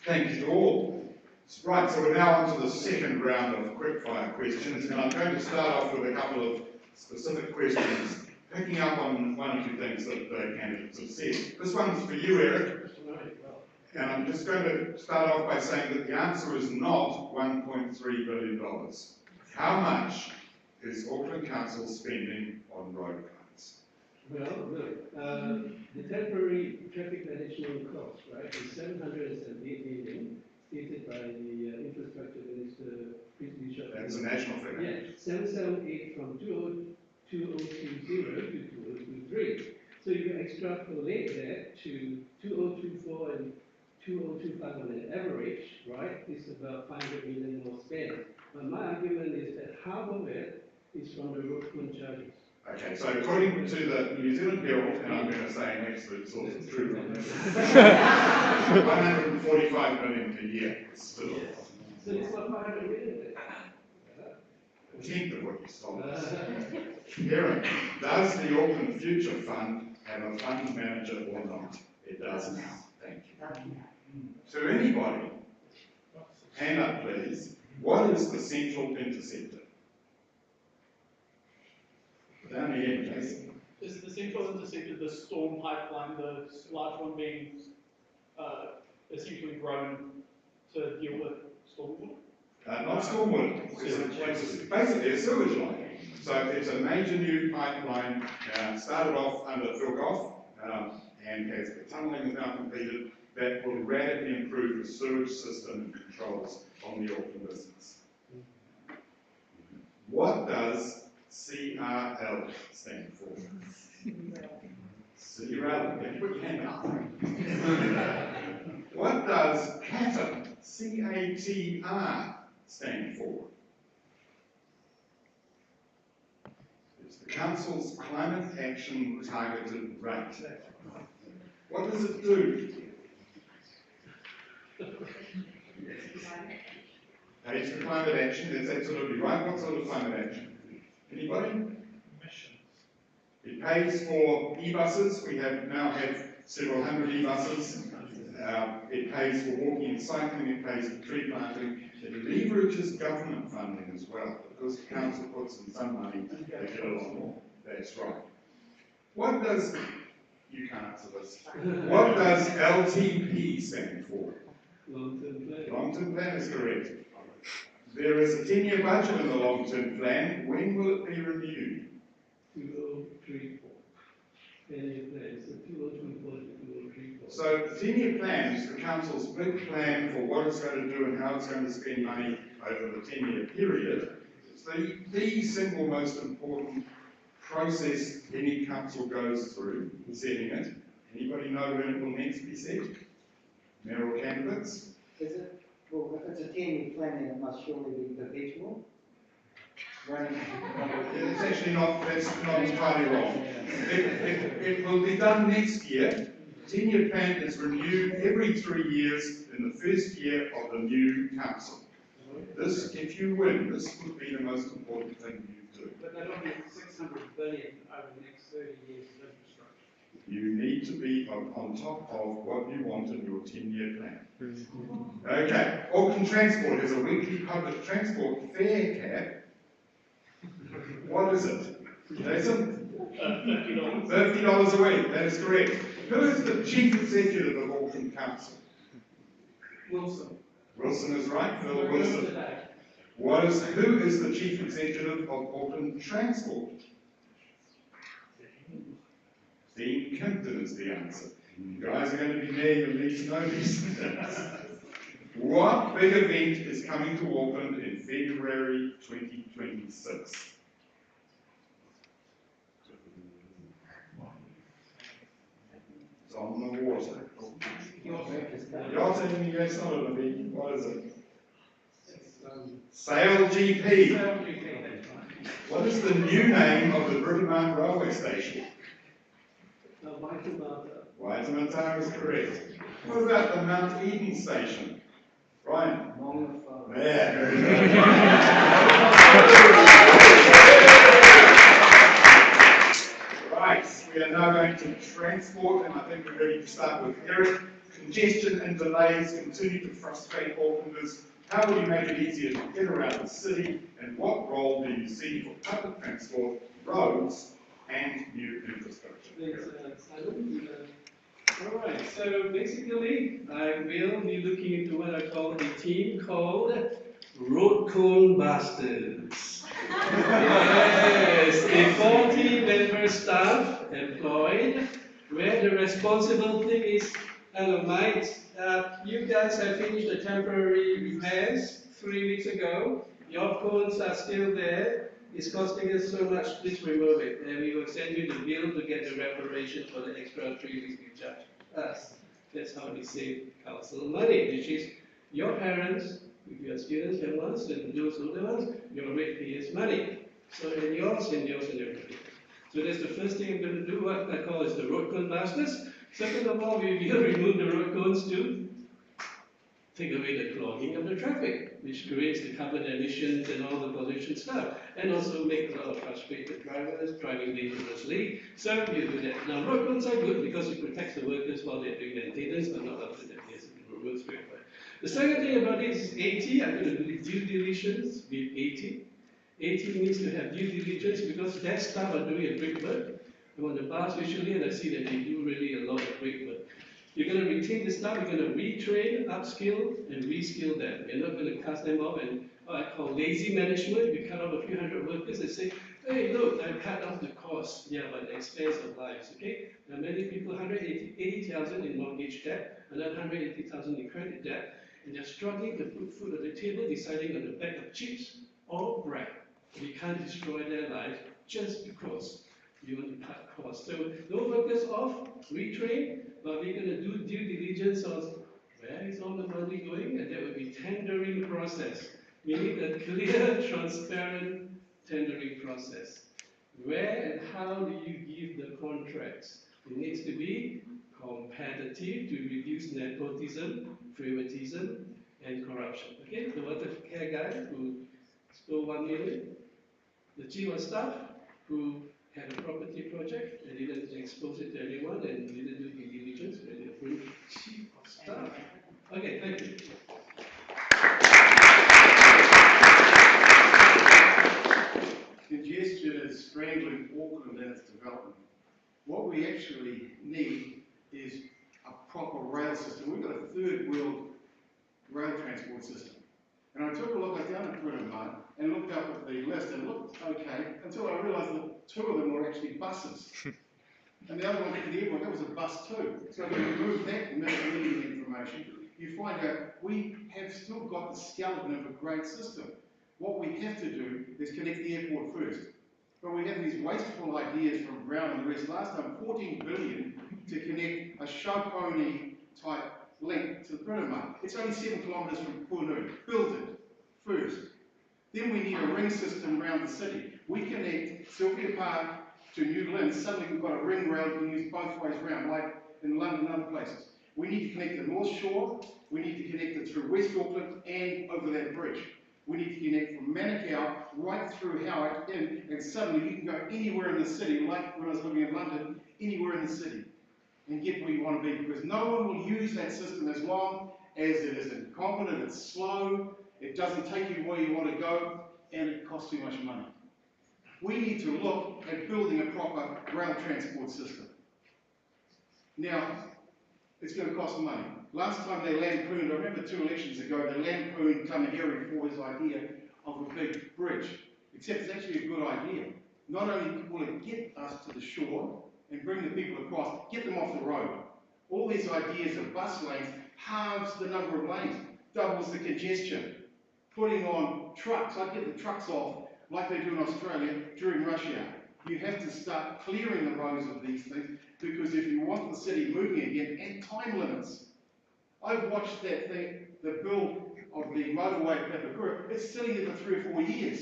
Thank you to all. Right, so we're now on to the second round of quickfire questions, and I'm going to start off with a couple of specific questions, picking up on one or two things that the candidates have said. This one's for you, Eric, and I'm just going to start off by saying that the answer is not $1.3 billion. How much is Auckland Council spending on road plans? Well, look, the temporary traffic management cost, right, is 778 million, stated by the infrastructure minister, Bishop. That's a national figure. Yeah, 778 from 2020 to 2023. So you extrapolate that to 2024 and 2025 on an average, right, it's about 500 million more spent. But my argument is that half of it is from the road fund charges. Okay, so according to the New Zealand Herald, and I'm going to say an expert source of truth on this, 145 million per year is still So it's not 500 million there. a tenth of what you sold us. Aaron, does the Auckland Future Fund have a fund manager or not? It does now. Thank you. To anybody, hand up please, what is the central interceptor? Down again, please. Is the central interceptor the storm pipeline, the large one being it's usually grown to deal with stormwater. Not stormwater, it's basically a sewage line. So it's a major new pipeline, started off under Philgoff, and has the tunnelling is now completed, that will radically improve the sewage system and controls on the Auckland business. What does CRL stand for? CRL, can you put your hand up? What does CATR, C-A-T-R, stand for? It's the Council's Climate Action Targeted Rate. What does it do? Pays for climate action, that's absolutely right. What sort of climate action? Anybody? Emissions. It pays for e-buses. We now have several hundred e-buses. It pays for walking and cycling. It pays for tree planting. It leverages government funding as well, because the council puts in some money, they get a lot more. That's right. What does, you can't answer this, what does LTP stand for? Long-term plan. Long-term plan is correct. There is a 10-year budget in the long-term plan. When will it be renewed? 2034. 10-year plan. So 2024 to 2034. So the 10-year plan is the council's big plan for what it's going to do and how it's going to spend money over the 10-year period. It's the single most important process any council goes through in setting it. Anybody know when it will next be set? Mayoral candidates? Is it, well, if it's a 10-year plan, then it must surely be perpetual. Running. It's actually not, that's not entirely wrong. It will be done next year. 10-year plan is renewed every 3 years in the first year of the new council. This, if you win, this would be the most important thing you do. But that'll be 600 billion over the next 30 years of infrastructure. You need to be on top of what you want in your 10-year plan. Okay, Auckland Transport has a weekly public transport fare cap. What is it? Jason? $50. $50 a week, that is correct. Who is the chief executive of Auckland Council? Wilson. Wilson is right, Phil We're Wilson. good today. Who is the chief executive of Auckland Transport? Dean Kimpton is the answer. You guys are going to be there, you'll need to know these things. What big event is coming to Auckland in February 2026? It's on the water. Yachting, that's not an event. What is it? Sail GP. What is the new name of the Britomart railway station? Waitemata is correct. What about the Mount Eden station? Ryan? Yeah, very good. Right, we are now going to transport, and I think we're ready to start with Eric. Congestion and delays continue to frustrate Aucklanders. How will you make it easier to get around the city, and what role do you see for public transport, roads, and new infrastructure? All right, so basically, I will be looking into what I call a team called Road Cone Bastards. Yes, a 40-member staff employed, where the responsibility is, hello mates, you guys have finished the temporary repairs 3 weeks ago. Your cones are still there. It's costing us so much, please remove it. And we will send you the bill to get the reparation for the extra 3 weeks you charge us. That's how we save council money, which is your parents, if you are students and ones, and those older ones, your ratepayers' money. So and yours and everything. So that's the first thing I'm going to do, what I call is the road cone masters. Second of all, we will remove the road cones to take away the clogging of the traffic, which creates the carbon emissions and all the pollution stuff, and also make a lot of frustrated drivers driving dangerously. So you do that. Now, road cones are good because it protects the workers while they're doing maintenance, but not after that. Yes, it works very well. The second thing about it is 80. I'm going to do due diligence with 80. 80 means to have due diligence because their staff are doing a great work. I'm on the bus usually, and I see that they do really a lot of great work. You're going to retain the staff, you're going to retrain, upskill, and reskill them. You're not going to cast them off and what I call lazy management. You cut off a few hundred workers and say, hey, look, I cut off the cost, yeah, but at the expense of lives, okay? There are many people, 180,000 in mortgage debt, another 180,000 in credit debt, and they're struggling to put food on the table, deciding on the bag of chips or bread. We can't destroy their lives just because you want to cut costs. So no workers off, retrain, but we're going to do due diligence of where is all the money going, and there will be tendering process. We need a clear, transparent tendering process. Where and how do you give the contracts? It needs to be competitive to reduce nepotism, favoritism, and corruption. Okay, the water care guy who stole 1 million, the chief of staff who had a property project and didn't expose it to anyone and didn't do due diligence when they bring chief of staff. Okay, thank you. Congestion is strangling Auckland and its development. What we actually need is a proper rail system. We've got a third world rail transport system. And I took a look, I was down at Britomart and looked up at the list and looked okay until I realised that 2 of them were actually buses. And the other one at the airport, that was a bus too. So if you remove that misleading information, you find out we have still got the skeleton of a great system. What we have to do is connect the airport first. But we have these wasteful ideas from Brown and the rest. Last time, 14 billion to connect a show pony type link to the Britomart. It's only 7 kilometres from Punu. Build it first. Then we need a ring system around the city. We connect Sylvia Park to New Lynn. Suddenly we've got a ring rail we can use both ways around, like in London and other places. We need to connect the North Shore. We need to connect it through West Auckland and over that bridge. We need to connect from Manukau right through Howard in, and suddenly you can go anywhere in the city, like when I was living in London, anywhere in the city, and get where you want to be, because no one will use that system as long as it is incompetent, it's slow, it doesn't take you where you want to go, and it costs too much money. We need to look at building a proper rail transport system. Now, it's going to cost money. Last time they lampooned, I remember 2 elections ago, they lampooned Tamahiri for his idea of a big bridge. Except it's actually a good idea. Not only will it get us to the shore and bring the people across, get them off the road. All these ideas of bus lanes halves the number of lanes, doubles the congestion. Putting on trucks, I'd get the trucks off like they do in Australia during rush hour. You have to start clearing the roads of these things, because if you want the city moving again, and time limits. I've watched that thing, the build of the motorway at Papakura, it's sitting there for 3 or 4 years.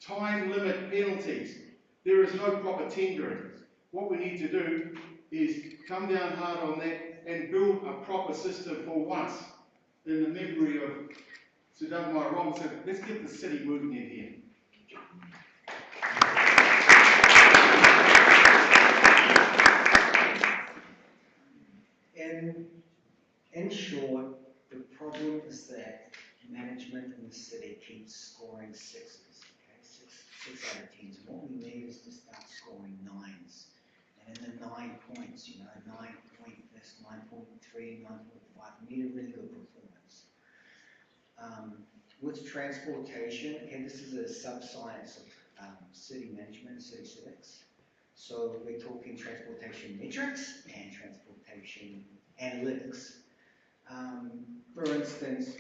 Time limit penalties. There is no proper tendering. What we need to do is come down hard on that and build a proper system for once. In the memory of Sir Mayoral said, let's get the city moving again. In short, the problem is that management in the city keeps scoring 6s, okay? 6 out of 10s. And what we need is to start scoring 9s. And in the 9 points, 9 point this, 9.3, 9.5, we need a really good performance. With transportation, and this is a sub-science of city management, city civics. So we're talking transportation metrics and transportation analytics. For instance,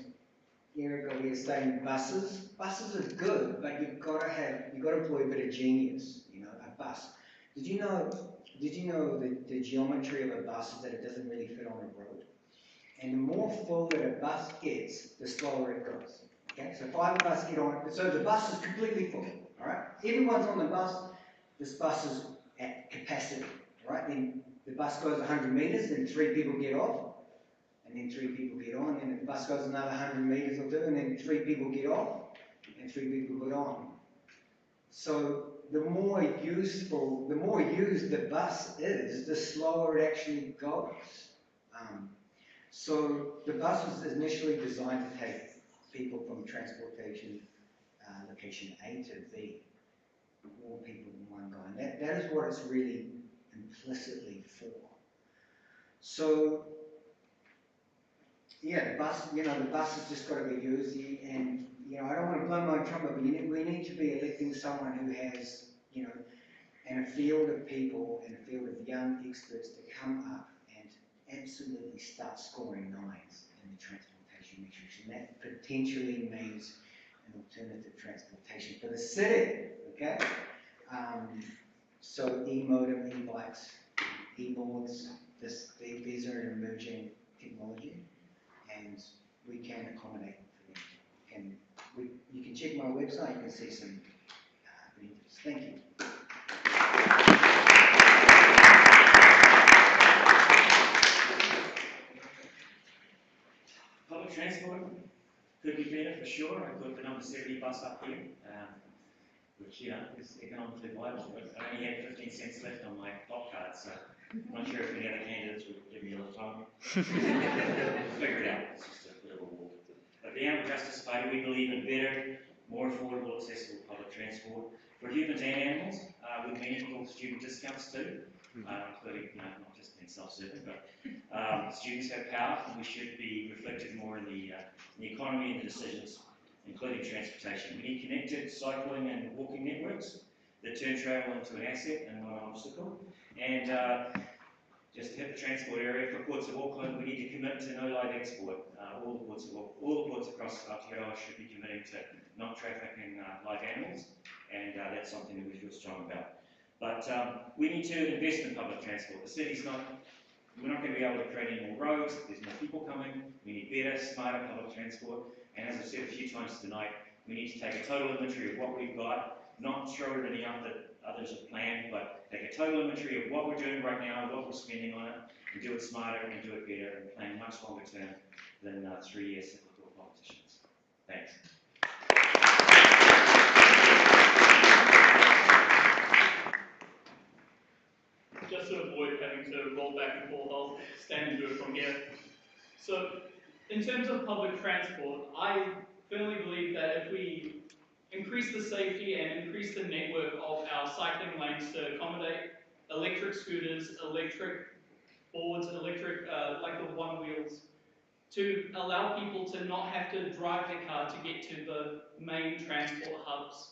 here we are saying buses. Buses are good, but you've got to employ a bit of genius. A bus. Did you know the geometry of a bus is that it doesn't really fit on a road? And the more full that a bus gets, the slower it goes. Okay, so if I have a bus get on, so the bus is completely full. All right, everyone's on the bus. This bus is at capacity. All right, then the bus goes 100 meters, then 3 people get off. And then 3 people get on, and the bus goes another 100 meters or 2, and then 3 people get off, and 3 people get on. So the more used the bus is, the slower it actually goes. So the bus was initially designed to take people from transportation location A to B, more people in one go, and that is what it's really implicitly for. So yeah, the bus, the bus has just got to be used, and, I don't want to blow my trumpet, but we need to be electing someone who has, and a field of people and a field of young experts that come up and absolutely start scoring nines in the transportation metrics, and that potentially means an alternative transportation for the city, okay? So e-modem, e-bikes, e-boards, these are an emerging technology, and we can accommodate for them. And you can check my website, you can see some videos. Thank you. Public transport could be better for sure. I've got the number 70 bus up here, which is economically viable, but I only had 15 cents left on my clock card, so I'm not sure if any other candidates would give me a little time. We'll figure it out. It's just a bit of a walk. But the Animal Justice Party, we believe in better, more affordable, accessible public transport for humans and animals, with meaningful student discounts too, including not just being self-serving, but students have power, and we should be reflected more in the economy and the decisions, including transportation. We need connected cycling and walking networks that turn travel into an asset and not an obstacle. And just to hit the transport area, for ports of Auckland, we need to commit to no live export. All the ports across Aotearoa should be committing to not trafficking live animals, and that's something that we feel strong about. But we need to invest in public transport. The city's we're not going to be able to create any more roads. There's more people coming. We need better, smarter public transport. And as I've said a few times tonight, we need to take a total inventory of what we've got, not throw everything up that others have planned, but take a total inventory of what we're doing right now, what we're spending on it, and do it smarter and do it better, and plan much longer term than 3-year cyclical politicians. Thanks. Just to avoid having to roll back and forth, I'll stand and do it from here. So, in terms of public transport, I firmly believe that if we increase the safety and increase the network of our cycling lanes to accommodate electric scooters, electric boards, like the one wheels, to allow people to not have to drive their car to get to the main transport hubs,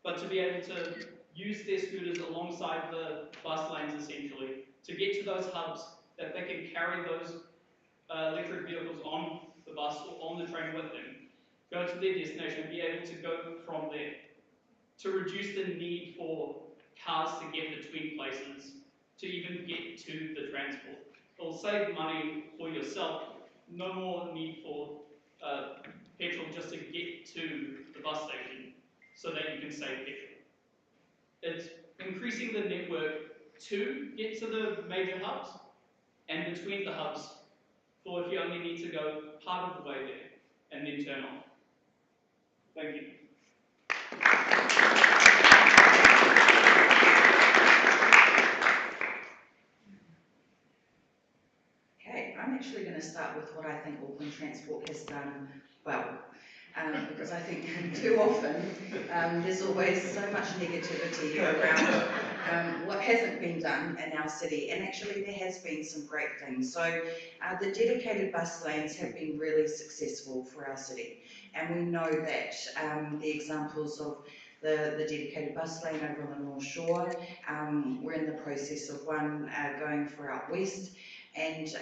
but to be able to use their scooters alongside the bus lanes essentially, to get to those hubs that they can carry those electric vehicles on the bus or on the train with them, go to their destination and be able to go from there, to reduce the need for cars to get between places, to even get to the transport. It'll save money for yourself, no more need for petrol just to get to the bus station so that you can save petrol. It's increasing the network to get to the major hubs and between the hubs for if you only need to go part of the way there and then turn off. Thank you. Okay, I'm actually going to start with what I think Auckland Transport has done well. Because I think too often there's always so much negativity around what hasn't been done in our city, and actually there has been some great things. So the dedicated bus lanes have been really successful for our city, and we know that the examples of the dedicated bus lane over on the North Shore, we're in the process of one going for out west, and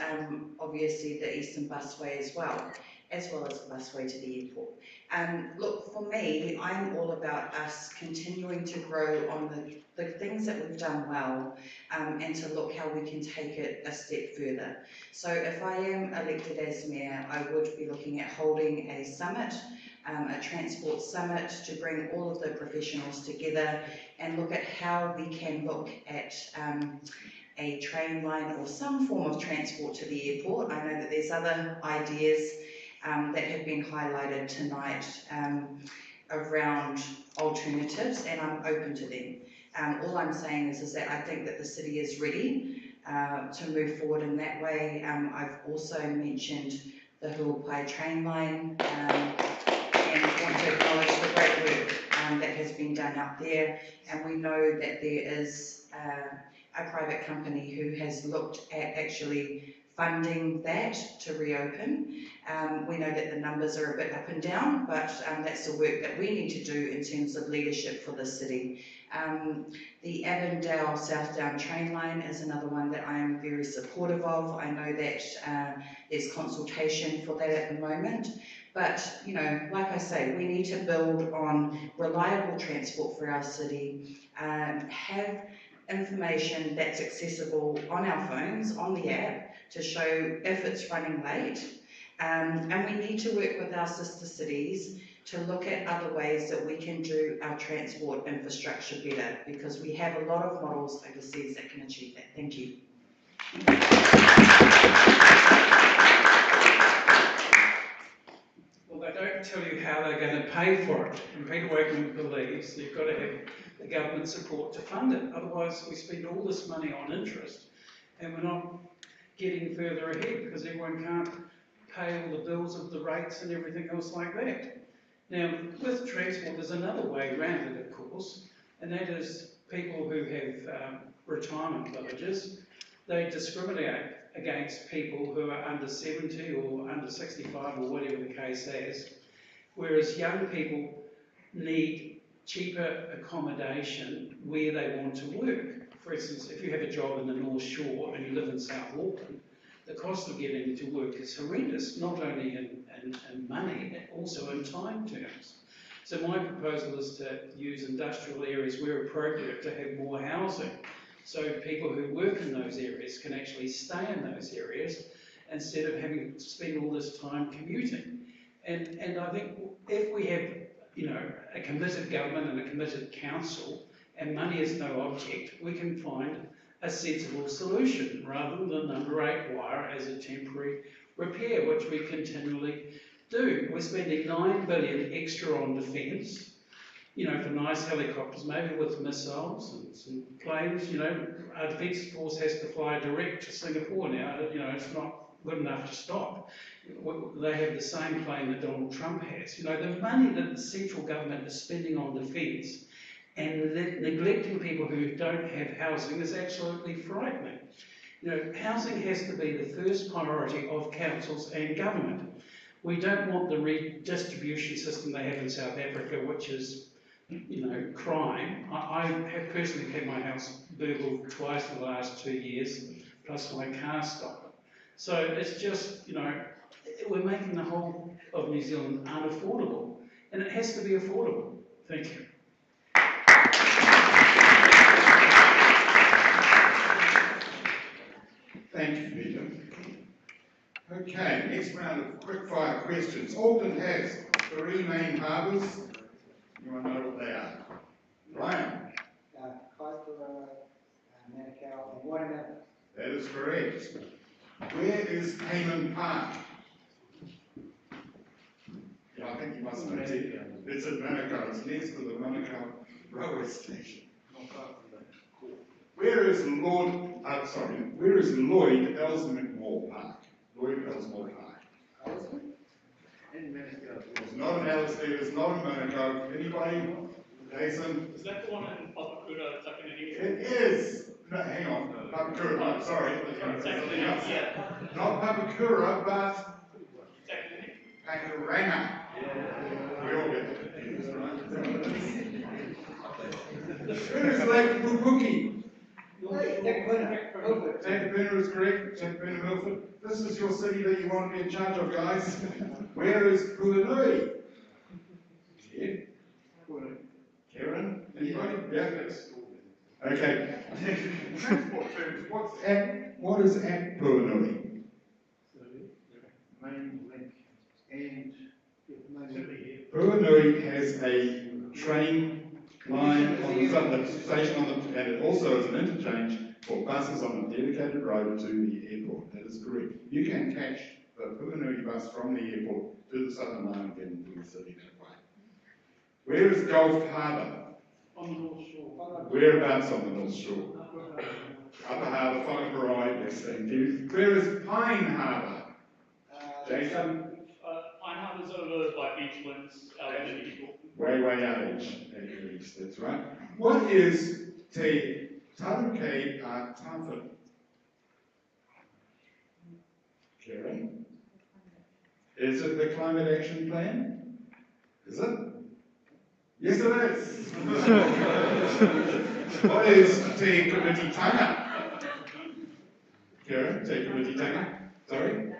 obviously the Eastern Busway as well as the busway to the airport. Look, for me, I'm all about us continuing to grow on the things that we've done well, and to look how we can take it a step further. So if I am elected as mayor, I would be looking at holding a summit, a transport summit, to bring all of the professionals together and look at how we can look at a train line or some form of transport to the airport. I know that there's other ideas that have been highlighted tonight around alternatives, and I'm open to them. All I'm saying is that I think that the city is ready to move forward in that way. I've also mentioned the Huapai train line, and want to acknowledge the great work that has been done up there, and we know that there is a private company who has looked at actually funding that to reopen. We know that the numbers are a bit up and down, but that's the work that we need to do in terms of leadership for the city. The Avondale-Southdown train line is another one that I am very supportive of. I know that there's consultation for that at the moment. But, you know, like I say, we need to build on reliable transport for our city, have information that's accessible on our phones, on the app, to show if it's running late. And we need to work with our sister cities to look at other ways that we can do our transport infrastructure better, because we have a lot of models overseas that can achieve that. Thank you. Well, they don't tell you how they're going to pay for it, and Peter Wakeman believes you've got to have the government support to fund it. Otherwise, we spend all this money on interest, and we're not getting further ahead because everyone can't pay all the bills of the rates and everything else like that. Now, with transport, there's another way around it, of course, and that is people who have retirement villages. They discriminate against people who are under 70 or under 65 or whatever the case is, whereas young people need cheaper accommodation where they want to work. For instance, if you have a job in the North Shore and you live in South Auckland, the cost of getting to work is horrendous, not only in money, but also in time terms. So my proposal is to use industrial areas where appropriate to have more housing, so people who work in those areas can actually stay in those areas instead of having to spend all this time commuting. And I think if we have, you know, a committed government and a committed council, and money is no object, we can find a sensible solution rather than the number 8 wire as a temporary repair, which we continually do. We're spending $9 billion extra on defence, you know, for nice helicopters, maybe with missiles and some planes. You know, our defence force has to fly direct to Singapore now. You know, it's not good enough to stop. They have the same plane that Donald Trump has. You know, the money that the central government is spending on defence and neglecting people who don't have housing is absolutely frightening. You know, housing has to be the first priority of councils and government. We don't want the redistribution system they have in South Africa, which is, you know, crime. I have personally had my house burgled twice in the last 2 years, plus my car stolen. So it's just, you know, we're making the whole of New Zealand unaffordable, and it has to be affordable. Thank you. Thank you, Peter. Okay, next round of quick-fire questions. Auckland has 3 main harbours. You want to know what they are? Ryan? Kaikoura, Manukau, and Watermelon. That is correct. Where is Hayman Park? Yeah, I think you must know it. It's in Manukau. It's next to the Manukau railway station. Where is Lloyd Elsmore Park? Lloyd Elsmore Park. It's not in Alice, it is not in Manukau. Anybody? Jason? Is that the one in Papakura, Takanini? It is. No, hang on. Papakura, no, sorry. Something else. Yeah. Not Papakura, but Takanini. Pakuranga. We all get it. Where is Lake Pupuki? Takapuna is correct. Takapuna, Milford. This is your city that you want to be in charge of, guys. Where is Pulanui? Yeah. Karen? Anybody? Yeah. Okay. Transport terms. What is at Pulanui? Main link. And Pulanui has a train line on the station and it also is an interchange for buses on a dedicated road to the airport. That is correct. You can catch the Pulanui bus from the airport to the Southern Line and get into the city that way. Where is Gulf Harbour? On the North Shore. Whereabouts on the North Shore? Upper Harbour, Whakaparai, yes, thank you. Where is Pine Harbour? Jason? Pine Harbour's over by Beachlands, out in the Eagle. Way out east, that's right. What is Te Taruke Tawhiri? Karen? Is it the climate action plan? Is it? Yes, it is. What is Te Committee Tanga? Karen, Te Committee Tanga? Sorry?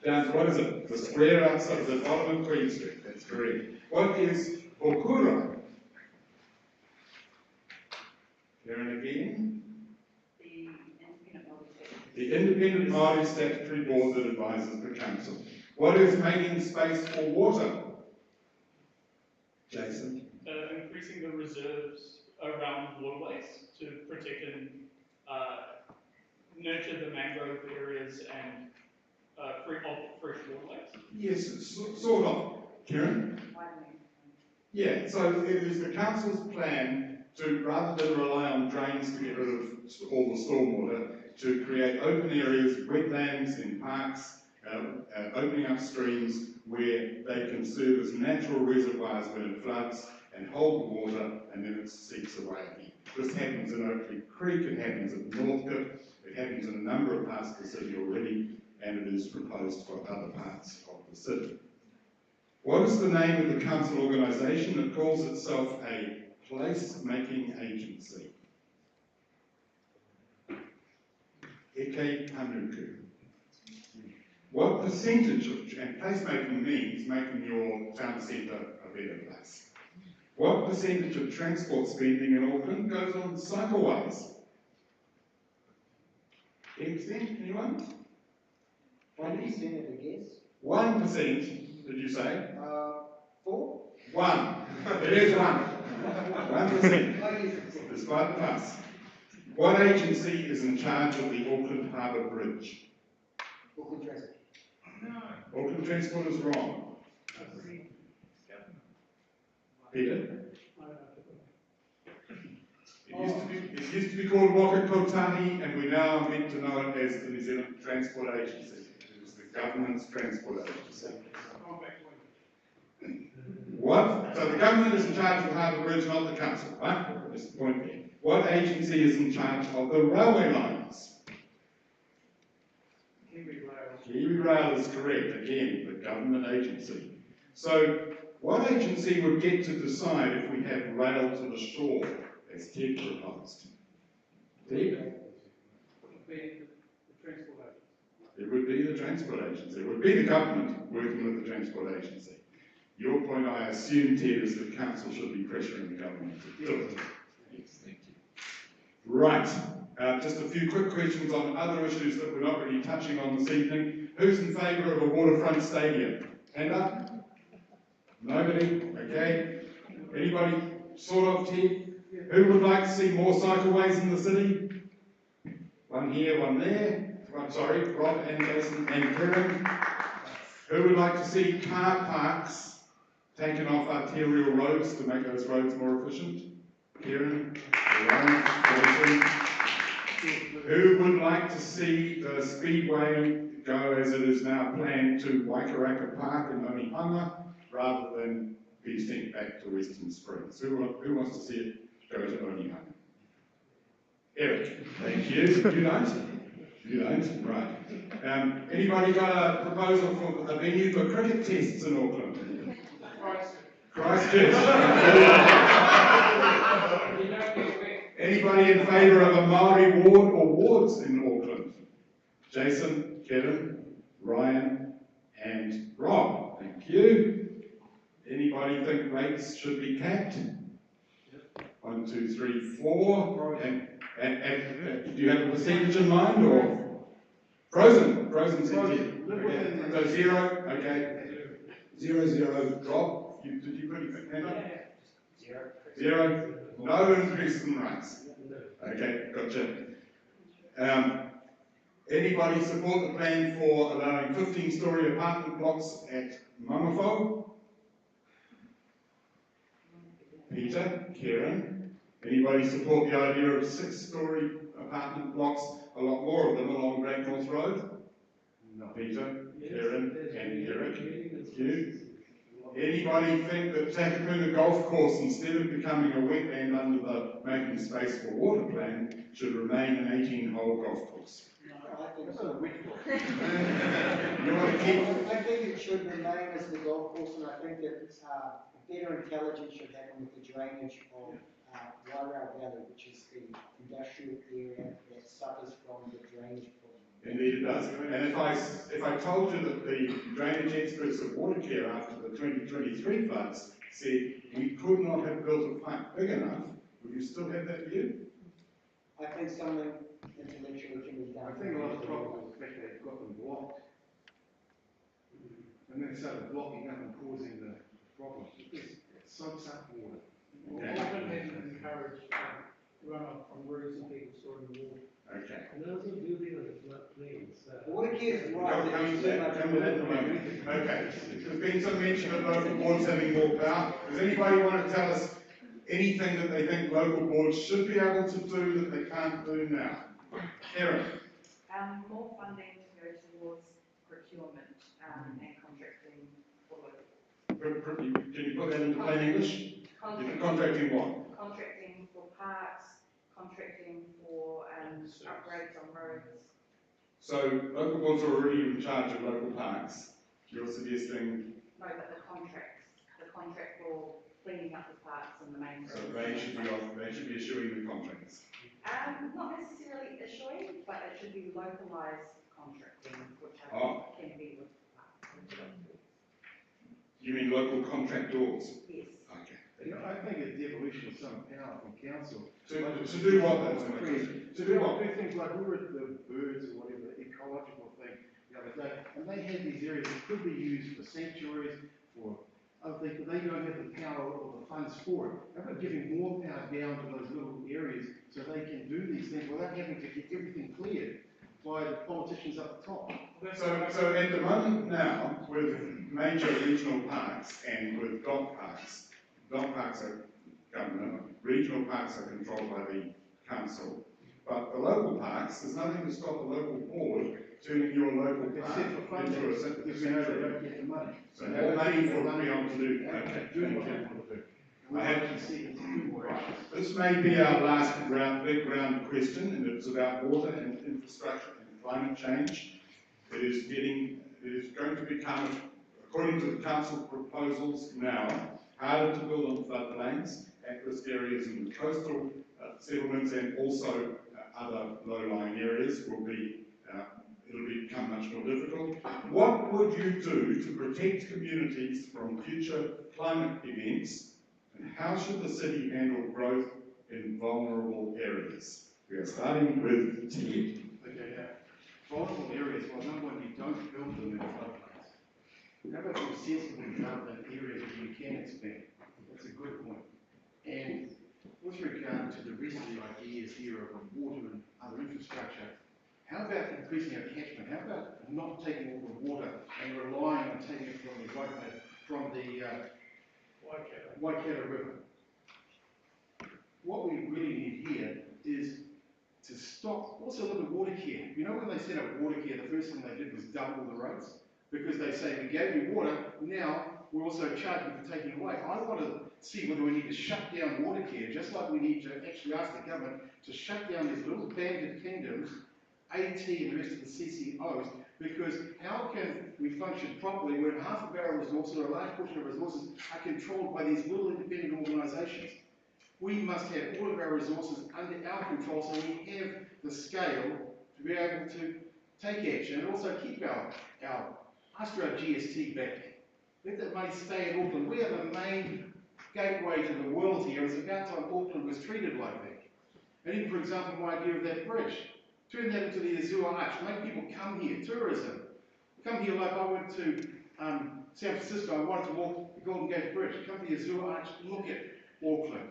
Down to what is it? The square outside the bottom of Queen Street. That's correct. What is Okura? Karen again? The Independent Māori Statutory Board that advises the Council. What is making space for water? Jason? Increasing the reserves around waterways to protect and nurture the mangrove areas and fresh waterways. Yes, sort of. Karen? Yeah, so it is the Council's plan to, rather than rely on drains to get rid of all the stormwater, to create open areas, wetlands and parks, opening up streams where they can serve as natural reservoirs when it floods and hold the water, and then it seeps away again. This happens in Oakley Creek, it happens at Northcote, it happens in a number of parts of the city already, and it is proposed for other parts of the city. What is the name of the council organisation that calls itself a place-making agency? Eke Panuku. What percentage of, and placemaking means making your town centre a better place. What percentage of transport spending in Auckland goes on cycleways? 10%, anyone? 1% at a guess. 1%, did you say? 4? 1. It is 1. 1%. Despite the pass. What agency is in charge of the Auckland Harbour Bridge? Auckland Transport. Auckland Transport is wrong. Peter? It used to be called Waka Kotahi, and we now are meant to know it as the New Zealand Transport Agency. It is the government's transport agency. What? So the government is in charge of the Harbour Bridge, not the council, right? That's the point there. What agency is in charge of the railway lines? Kiwi Rail is correct, again, the government agency. So, what agency would get to decide if we have rail to the shore, as Ted proposed? Ted? It would be the transport agency. It would be the government working with the transport agency. Your point, I assume, Ted, is that council should be pressuring the government to do it. Yes, thank you. Right. Just a few quick questions on other issues that we're not really touching on this evening. Who's in favour of a waterfront stadium? Hand up? Nobody? Okay. Anybody? Sort of, Ted? Who would like to see more cycleways in the city? One here, one there. Sorry, Rob and Jason and Karen. Who would like to see car parks taken off arterial roads to make those roads more efficient? Karen? Jason? Who would like to see the speedway go as it is now planned to Waikaraka Park in Onehunga rather than be sent back to Western Springs? Who wants to see it go to Onehunga? Eric, thank you. You don't? You don't? Right. Anybody got a proposal for a venue for cricket tests in Auckland? Christchurch. Anybody in favour of a Maori ward or wards in Auckland? Jason, Kevin, Ryan, and Rob. Thank you. Anybody think rates should be capped? 1, 2, 3, 4. And do you have a percentage in mind or frozen? Frozen. Okay. So 0. Okay. 0, 0. Drop. Did you put your hand up? 0. No increase in rates. Okay, gotcha. Anybody support the plan for allowing 15-storey apartment blocks at Mamafo? Peter, Karen. Anybody support the idea of 6-storey apartment blocks, a lot more of them along Great North Road? No. Peter, Karen, and Eric. Thank you. Anybody think that Takapuna Golf Course, instead of becoming a wetland under the Making Space for Water plan, should remain an 18-hole golf course? No. I think so. You want to keep, I think it should remain as the golf course, and I think that better intelligence should happen with the drainage of Mayoral Valley, which is the industrial area that suffers from the drainage problem. indeed it does. And if I told you that the drainage experts of Watercare after the 2023 floods said we could not have built a pipe big enough, would you still have that view? I think something intellectually can be done. I think a lot of the problem is the fact they've got them blocked. And then started blocking up and causing the problem. Because it soaks up water. Auckland hasn't encouraged runoff from roofs and people storing the water. Okay. And also building on the floodplains. Watercare's right that there's too much Come to that in a moment. Okay. There's been some mention of local boards having more power. Does anybody want to tell us anything that they think local boards should be able to do that they can't do now? Karen? More funding to go towards procurement and contracting for local. Can you put that into plain English? Contracting what? Contracting for parks, contracting for upgrades on roads. So local boards are already in charge of local parks. You're suggesting No, but the contract for cleaning up the parks and the main so roads. they should be issuing the contracts. Not necessarily issuing, but it should be localised contracting, which can be with parks. You mean local contractors? Yes. Okay. You know, I think a devolution of some power from council. To do what then? To do what? Do things like we were at the birds or whatever, the ecological thing the other day, and they had these areas that could be used for sanctuaries, for other things, but they don't have the power or the funds for it. How about giving more power down to those little areas so they can do these things without having to get everything cleared by the politicians up the top? So at the moment now, with major regional parks and with dog parks are government, regional parks are controlled by the council, but the local parks, there's nothing to stop the local board turning your local park Except for funding, into a because we know they don't get the money. So more money will be able to do. Okay, Okay, do thank what they you. want to do. We actually see it to do more actions. This may be our last big round question, and it's about water and infrastructure and climate change. It is going to become, according to the council proposals now, harder to build on floodplains, at-risk areas in the coastal settlements, and also other low-lying areas will be, it'll become much more difficult. What would you do to protect communities from future climate events, and how should the city handle growth in vulnerable areas? We are starting with Ted. Okay, now, vulnerable areas, well, number one, you don't build them in floodplains. How about some sensible development areas that you can expand? That's a good point. And with regard to the rest of the ideas here of water and other infrastructure, how about increasing our catchment? How about not taking all the water and relying on taking it from the Waikato River? What we really need here is to stop, also look at water care. You know, when they set up water care, the first thing they did was double the rates, because they say, we gave you water, now we're also charging for taking away. I want to see whether we need to shut down water care, just like we need to actually ask the government to shut down these little banded kingdoms, AT and the rest of the CCOs, because how can we function properly when half of our resources, or a large portion of resources, are controlled by these little independent organisations? We must have all of our resources under our control so we have the scale to be able to take action and also keep ask for our GST back. Let that money stay in Auckland. We are the main gateway to the world here. It's about time Auckland was treated like that. And even, for example, my idea of that bridge. Turn that into the Azure Arch. Make people come here. Tourism. Come here like I went to San Francisco. I wanted to walk the Golden Gate Bridge. Come to the Azure Arch. Look at Auckland.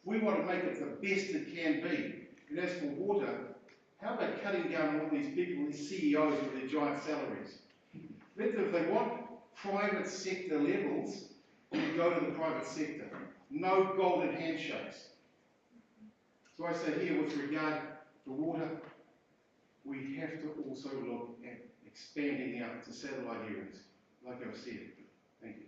We want to make it the best it can be. And as for water, how about cutting down on all these people, these CEOs with their giant salaries? Let them, if they want private sector levels, then go to the private sector. No golden handshakes. So I say here, with regard to water, we have to also look at expanding out to satellite areas, like I've said. Thank you.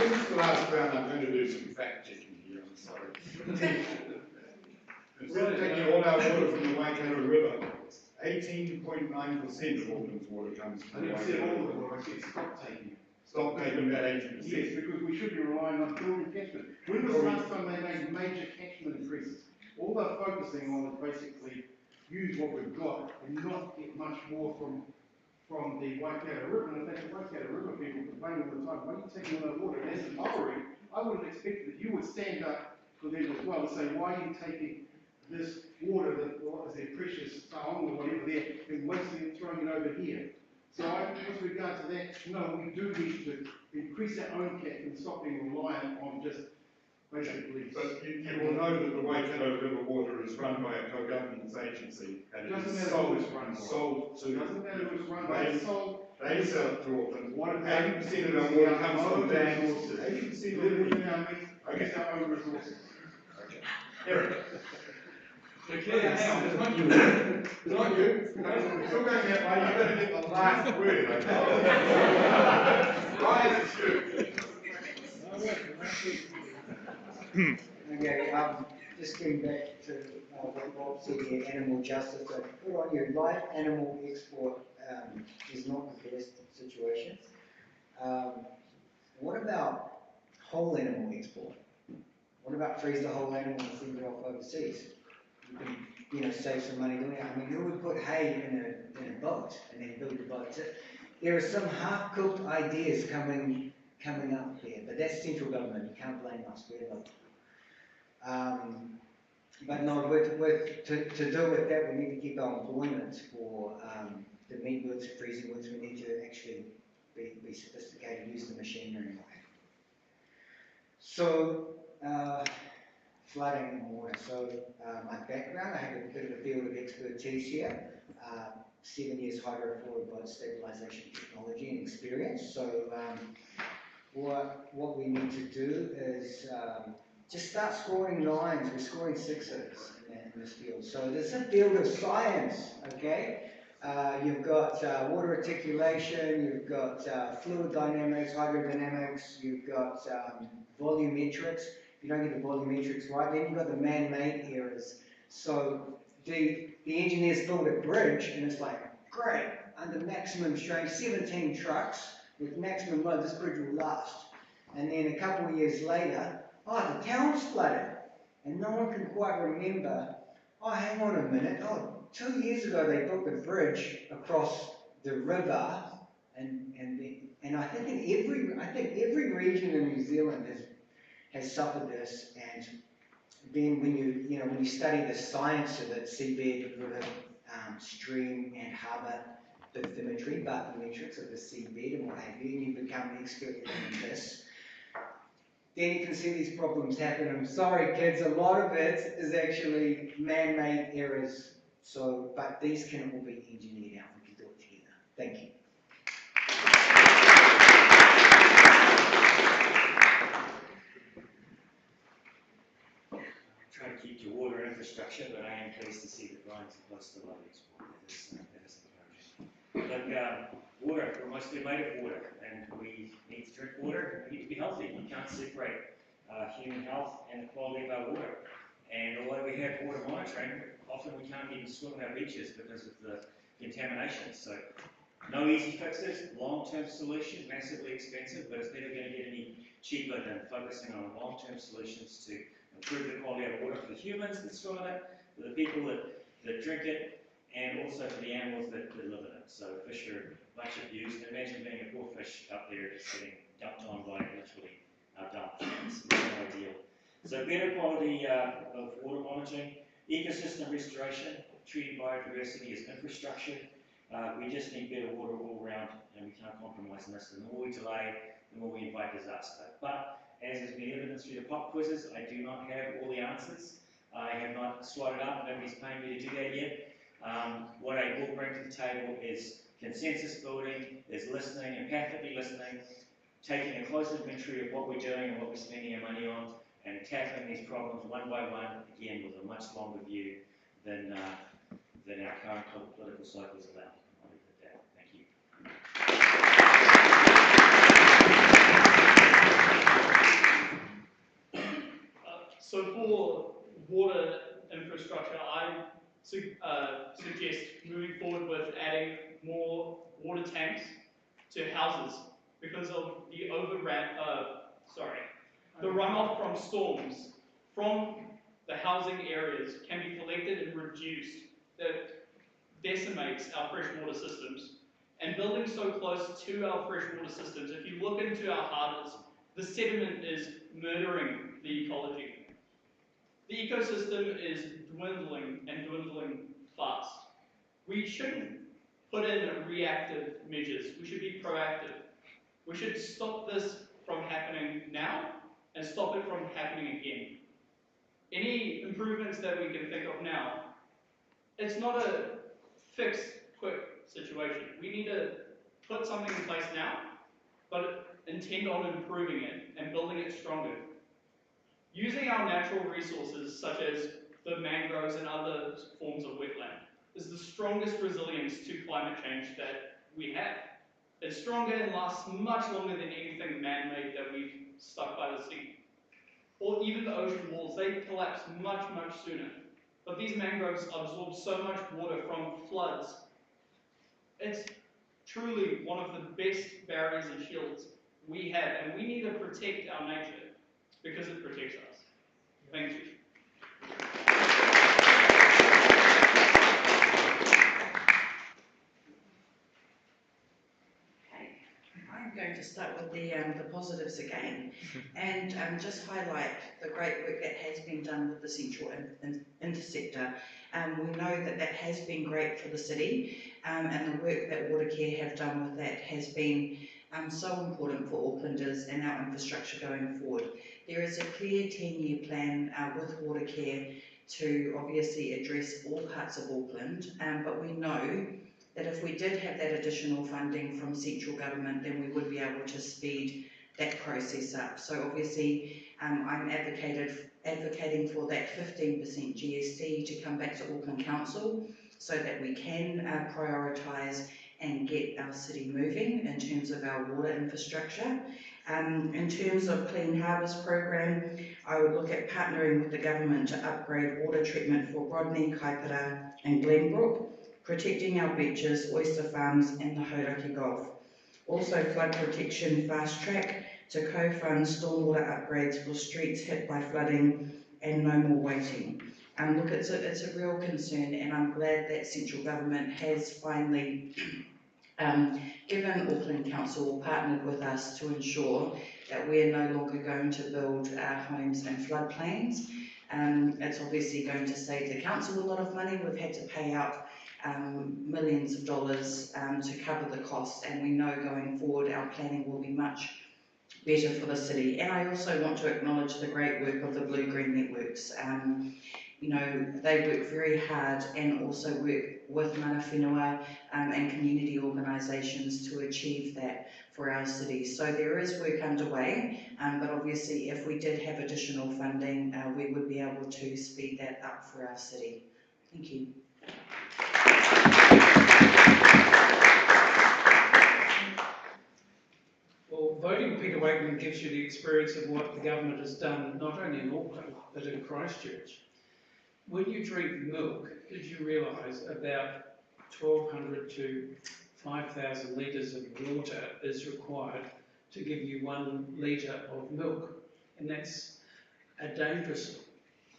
This is the last round. I'm going to do some fact checking here. I'm sorry. Instead of taking all our water from the Waikato River, 18.9% of Auckland's water comes I from the didn't say all Waikato of River. it, I said stop taking it. Stop taking that 80%. Yes, because we should be relying on building catchment. When was the last time they made major catchment increases? All they're focusing on is basically use what we've got and not get much more from the Waikato River. And in fact, the Waikato River people complain all the time, why are you taking all that water? And as a Maori, I would have expected that you would stand up for them as well and say, why are you taking this water that is their precious taonga or whatever there and wasting it, throwing it over here? So with regard to that, no, we do need to increase our own cap and stop being reliant on just basically. But you will know that the Waikato River water is run by a co-governance agency, and it Doesn't is matter sold, who it's run by. sold to, Doesn't matter if it's run by Sol. they sell it to Auckland. What about 80% of our water comes from dams. 80% live within our means, use our own resources. Okay. Eric. Okay, Hang on, it's not you. It's not you. It's still going that way, you're going to get the last word, okay? Ryan, it's you. Okay, just getting back to what Bob said here, animal justice, so put on your live animal export is not the best situation. What about whole animal export? What about freeze the whole animal and send it off overseas? You can, save some money doing it. I mean, who would put hay in a boat and then build the boat? There are some half-cooked ideas coming up there, but that's central government. You can't blame us. We're local. But no, to do with that, we need to keep our employment for the meat works, freezing works. We need to actually be sophisticated, use the machinery and all that. So, flooding and water. So, my background, I have a bit of a field of expertise here. 7 years hydro-forward boat stabilization technology and experience. So, what we need to do is just start scoring nines. We're scoring sixes in this field. So this is a field of science, okay? You've got water articulation, you've got fluid dynamics, hydrodynamics, you've got volumetrics. If you don't get the volumetrics right, then you've got the man-made errors. So the engineers build a bridge, and it's like, great, under maximum strain, 17 trucks with maximum load, this bridge will last. And then a couple of years later, the town's flooded, and no one can quite remember, hang on a minute, 2 years ago they built a bridge across the river, and I think every region in New Zealand has suffered this, and then when you study the science of it, seabed, river, stream and harbour bathymetry, bathymetrics of the seabed and what have you, and you become expert in this, then you can see these problems happen. I'm sorry kids, a lot of it is actually man-made errors. So, but these can all be engineered out. We can do it together. Thank you. Try to keep to water infrastructure, but I am pleased to see that Ryan's close to light export. That is encouraging. Look, water, we're mostly made of water, and we need to drink water. We need to be healthy. You can't separate human health and the quality of our water. And although we have water monitoring, often we can't even swim our beaches because of the contamination. So no easy fixes, long-term solution, massively expensive, but it's never going to get any cheaper than focusing on long-term solutions to improve the quality of water for the humans that swim in it, for the people that drink it, and also for the animals that live in it. So fish are much abused. Imagine being a poor fish up there just getting dumped on by literally dumped. It's not ideal. So better quality of water monitoring, ecosystem restoration, treating biodiversity as infrastructure. We just need better water all around, and we can't compromise on this. The more we delay, the more we invite disaster. But as has been evidenced through the pop quizzes, I do not have all the answers. I have not swatted up. Nobody's paying me to do that yet. What I will bring to the table is consensus building, is listening, empathically listening, taking a close inventory of what we're doing and what we're spending our money on, and tackling these problems one by one, again, with a much longer view than our current political cycles allow. I'll leave it at that. Thank you. So for water infrastructure, I suggest moving forward with adding more water tanks to houses because of the the runoff from storms from the housing areas can be collected and reduced. That decimates our freshwater systems. And building so close to our freshwater systems, if you look into our harbours, the sediment is murdering the ecology. The ecosystem is dwindling and dwindling fast. We shouldn't put in reactive measures. We should be proactive. We should stop this from happening now and stop it from happening again. Any improvements that we can think of now, it's not a fixed, quick situation. We need to put something in place now, but intend on improving it and building it stronger. Using our natural resources, such as the mangroves and other forms of wetland, is the strongest resilience to climate change that we have. It's stronger and lasts much longer than anything man-made that we've stuck by the sea. Or even the ocean walls, they collapse much, much sooner. But these mangroves absorb so much water from floods. It's truly one of the best barriers and shields we have, and we need to protect our nature because it protects us. Thank you. I'm going to start with the positives again and just highlight the great work that has been done with the Central Interceptor. We know that that has been great for the city and the work that Watercare have done with that has been so important for Aucklanders and our infrastructure going forward. There is a clear 10-year plan with Watercare to obviously address all parts of Auckland, but we know that if we did have that additional funding from central government, then we would be able to speed that process up. So obviously, I'm advocating for that 15% GST to come back to Auckland Council so that we can prioritise and get our city moving in terms of our water infrastructure. In terms of Clean Harbours program, I would look at partnering with the government to upgrade water treatment for Rodney, Kaipara and Glenbrook, protecting our beaches, oyster farms and the Hauraki Gulf. Also flood protection fast track to co-fund stormwater upgrades for streets hit by flooding and no more waiting. Look, it's a real concern and I'm glad that central government has finally given Auckland Council partnered with us to ensure that we are no longer going to build homes in floodplains. It's obviously going to save the council a lot of money. We've had to pay out millions of dollars to cover the costs, and we know going forward our planning will be much better for the city. And I also want to acknowledge the great work of the Blue-Green Networks. You know, they work very hard and also work with mana whenua and community organisations to achieve that for our city. So there is work underway, but obviously if we did have additional funding, we would be able to speed that up for our city. Thank you. Well, voting Peter Wakeman gives you the experience of what the government has done, not only in Auckland, but in Christchurch. When you drink milk, did you realise about 1,200 to 5,000 litres of water is required to give you 1 litre of milk? And that's a dangerous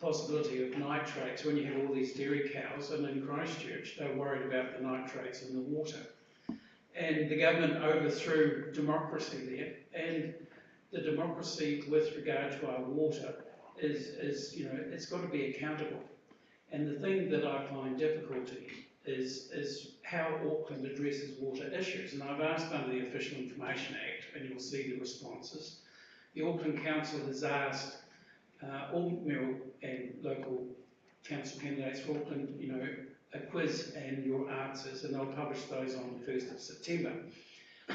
possibility of nitrates when you have all these dairy cows, and in Christchurch they're worried about the nitrates in the water. And the government overthrew democracy there, and the democracy with regard to our water is you know, it's got to be accountable. And the thing that I find difficulty is how Auckland addresses water issues. And I've asked under the Official Information Act, and you'll see the responses. The Auckland Council has asked all mayoral and local council candidates for Auckland, you know, a quiz and your answers, and they'll publish those on the 1st of September.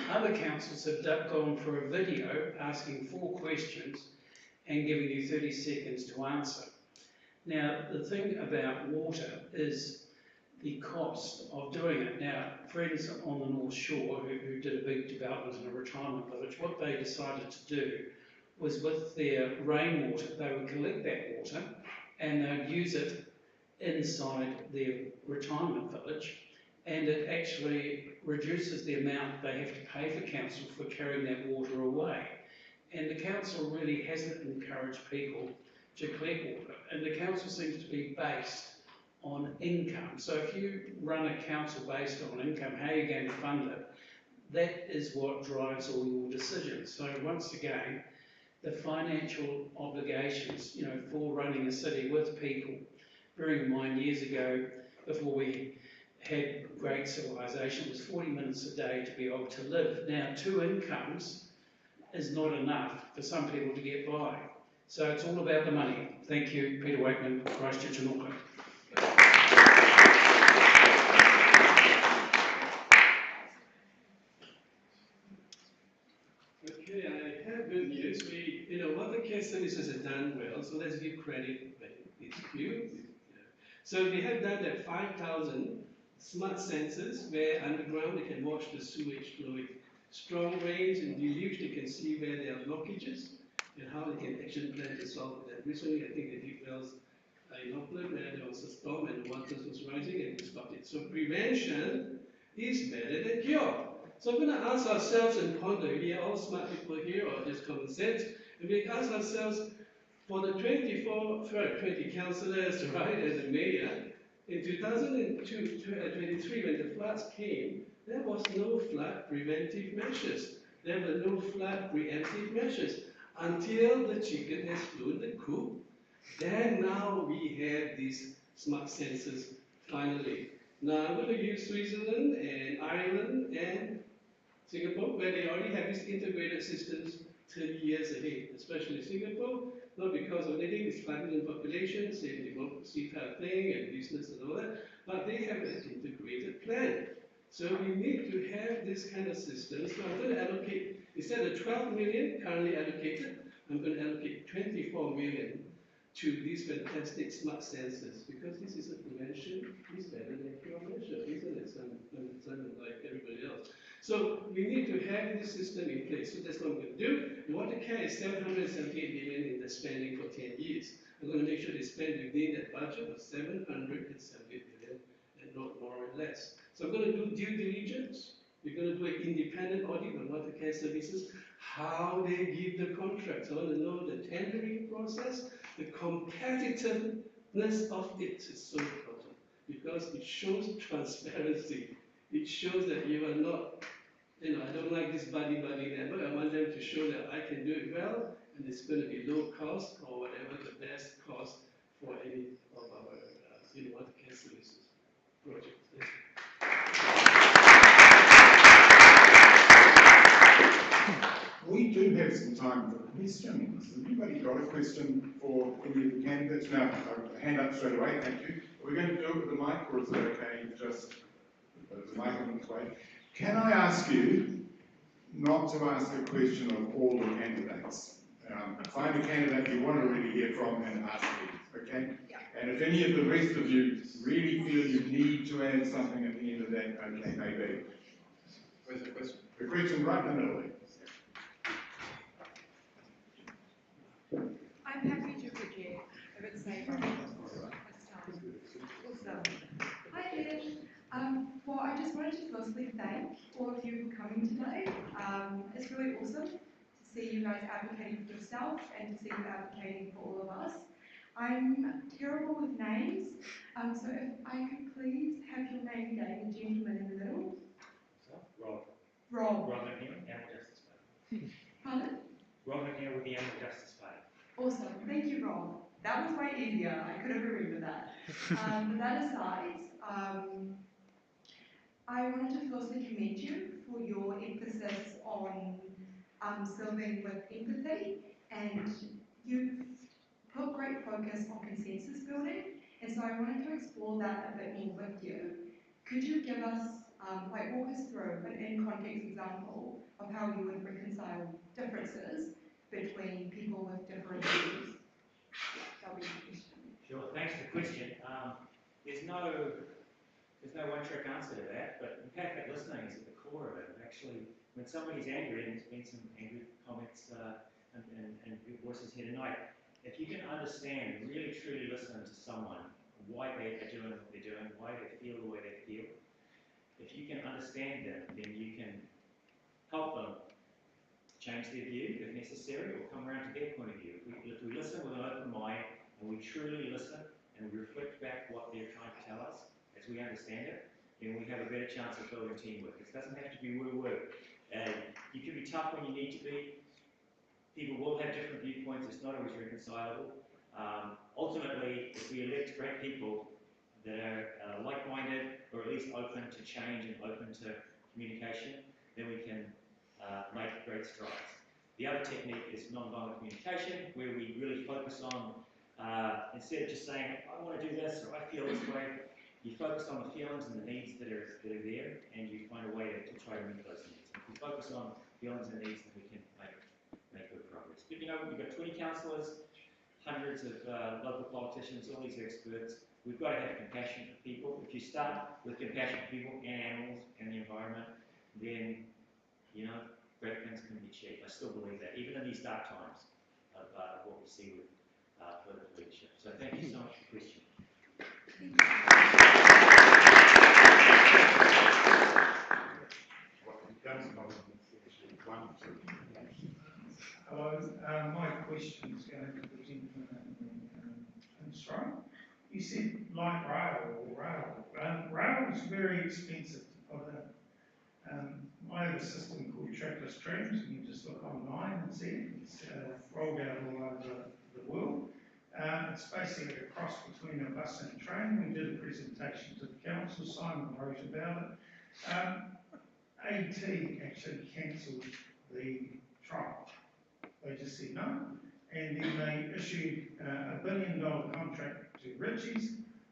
Other councils have gone for a video asking 4 questions and giving you 30 seconds to answer. Now, the thing about water is the cost of doing it. Now, friends on the North Shore who did a big development in a retirement village, what they decided to do was with their rainwater, they would collect that water and they'd use it inside their retirement village, and it actually reduces the amount they have to pay for council for carrying that water away. And the council really hasn't encouraged people to collect water, and the council seems to be based on income. So if you run a council based on income, how are you going to fund it? That is what drives all your decisions. So once again, the financial obligations, for running a city with people, bearing in mind years ago, before we had great civilization, it was 40 minutes a day to be able to live. Now, 2 incomes is not enough for some people to get by. So it's all about the money. Thank you, Peter Wakeman, Christchurch and Auckland. Okay, I have good news. What the care services have done well, so let's give credit when it's due. So we have done that 5,000 smart sensors where underground they can watch the sewage flow. Strong rains and deluge, they can see where there are blockages and how they can action plan to solve that. Recently, I think they did wells in Auckland where there was a storm and the water was rising and we stopped it. So prevention is better than cure. So I'm going to ask ourselves and ponder, we are all smart people here or just common sense, and we ask ourselves, for the 20 councillors, right, as a mayor, in 2023 when the floods came, there was no flood preventive measures. There were no flood preemptive measures until the chicken has flown the coop. Then now we have these smart sensors finally. Now I'm going to use Switzerland and Ireland and Singapore, where they already have these integrated systems 30 years ahead, especially Singapore, not because of anything, it's 5 million population, same democracy type thing and business and all that, but they have an integrated plan. So we need to have this kind of system. So I'm going to allocate, instead of 12 million currently allocated, I'm going to allocate 24 million to these fantastic smart sensors, because this is a prevention, is better than cure measure, isn't it? Some like everybody else. So we need to have this system in place. So that's what I'm going to do. The water care is 778 million in the spending for 10 years. I'm going to make sure they spend within that budget of 778 million and not more or less. So I'm going to do due diligence. We're going to do an independent audit on water care services, how they give the contracts. I want to know the tendering process, the competitiveness of it is so important because it shows transparency. It shows that you are not, I don't like this buddy there, but I want them to show that I can do it well and it's going to be low cost or whatever the best cost for any of our water care services projects. We do have some time for questions. Has anybody got a question for any of the candidates? Now, hand up straight away, thank you. Are we going to do it with the mic, or is it okay just the mic on its way? Can I ask you not to ask a question of all the candidates? Find a candidate you want to really hear from and ask it, okay? Yeah. And if any of the rest of you really feel you need to add something at the end of that, okay, maybe. Where's the question? The question right in the middle there. I'm happy to project if it's safe. Awesome. Hi there. Well, I just wanted to firstly thank all of you for coming today. It's really awesome to see you guys advocating for yourself and to see you advocating for all of us. I'm terrible with names, so if I could please have your name again, the gentleman in the middle. Rob. Rob. Rob McNeil, Animal Justice Party. Pardon? Rob McNeil with the Animal Justice Party. Awesome, thank you, Rob. That was way easier, I could have remembered that. But that aside, I wanted to firstly commend you for your emphasis on serving with empathy, and you've put great focus on consensus building, and so I wanted to explore that a bit more with you. Could you give us, walk us through an in-context example of how you would reconcile differences between people with different views? That would be my question. Sure, thanks for the question. There's no one-trick answer to that, but empathic listening is at the core of it. Actually, when somebody's angry, and there's been some angry comments and voices here tonight, if you can understand and really truly listen to someone why they are doing what they're doing, why they feel the way they feel. If you can understand them, then you can help them change their view if necessary, or come around to their point of view. If we listen with an open mind, and we truly listen, and we reflect back what they're trying to tell us, as we understand it, then we have a better chance of building teamwork. It doesn't have to be woo-woo. You can be tough when you need to be. People will have different viewpoints. It's not always reconcilable. Ultimately, if we elect great people that are like-minded, or at least open to change and open to communication, then we can make great strides. The other technique is non-violent communication, where we really focus on, instead of just saying, I want to do this, or I feel this way, you focus on the feelings and the needs that are there, and you find a way to try to meet those needs. If we focus on feelings and needs, then we can make good progress. But you know, we've got 20 councillors, hundreds of local politicians, all these experts. We've got to have compassion for people. If you start with compassion for people and animals and the environment, then, you know, great things can be achieved. I still believe that, even in these dark times of what we see with political leadership. So thank you so much for the question. Hello, my question is going to the gentleman in Australia. You said light rail. Rail is very expensive to put in. I have a system called trackless trams, and you just look online and see it. It's rolled out all over the world. It's basically a cross between a bus and a train. We did a presentation to the council, Simon wrote about it. AT actually cancelled the trial. They just said no, and then they issued a $1 billion contract to Ritchie's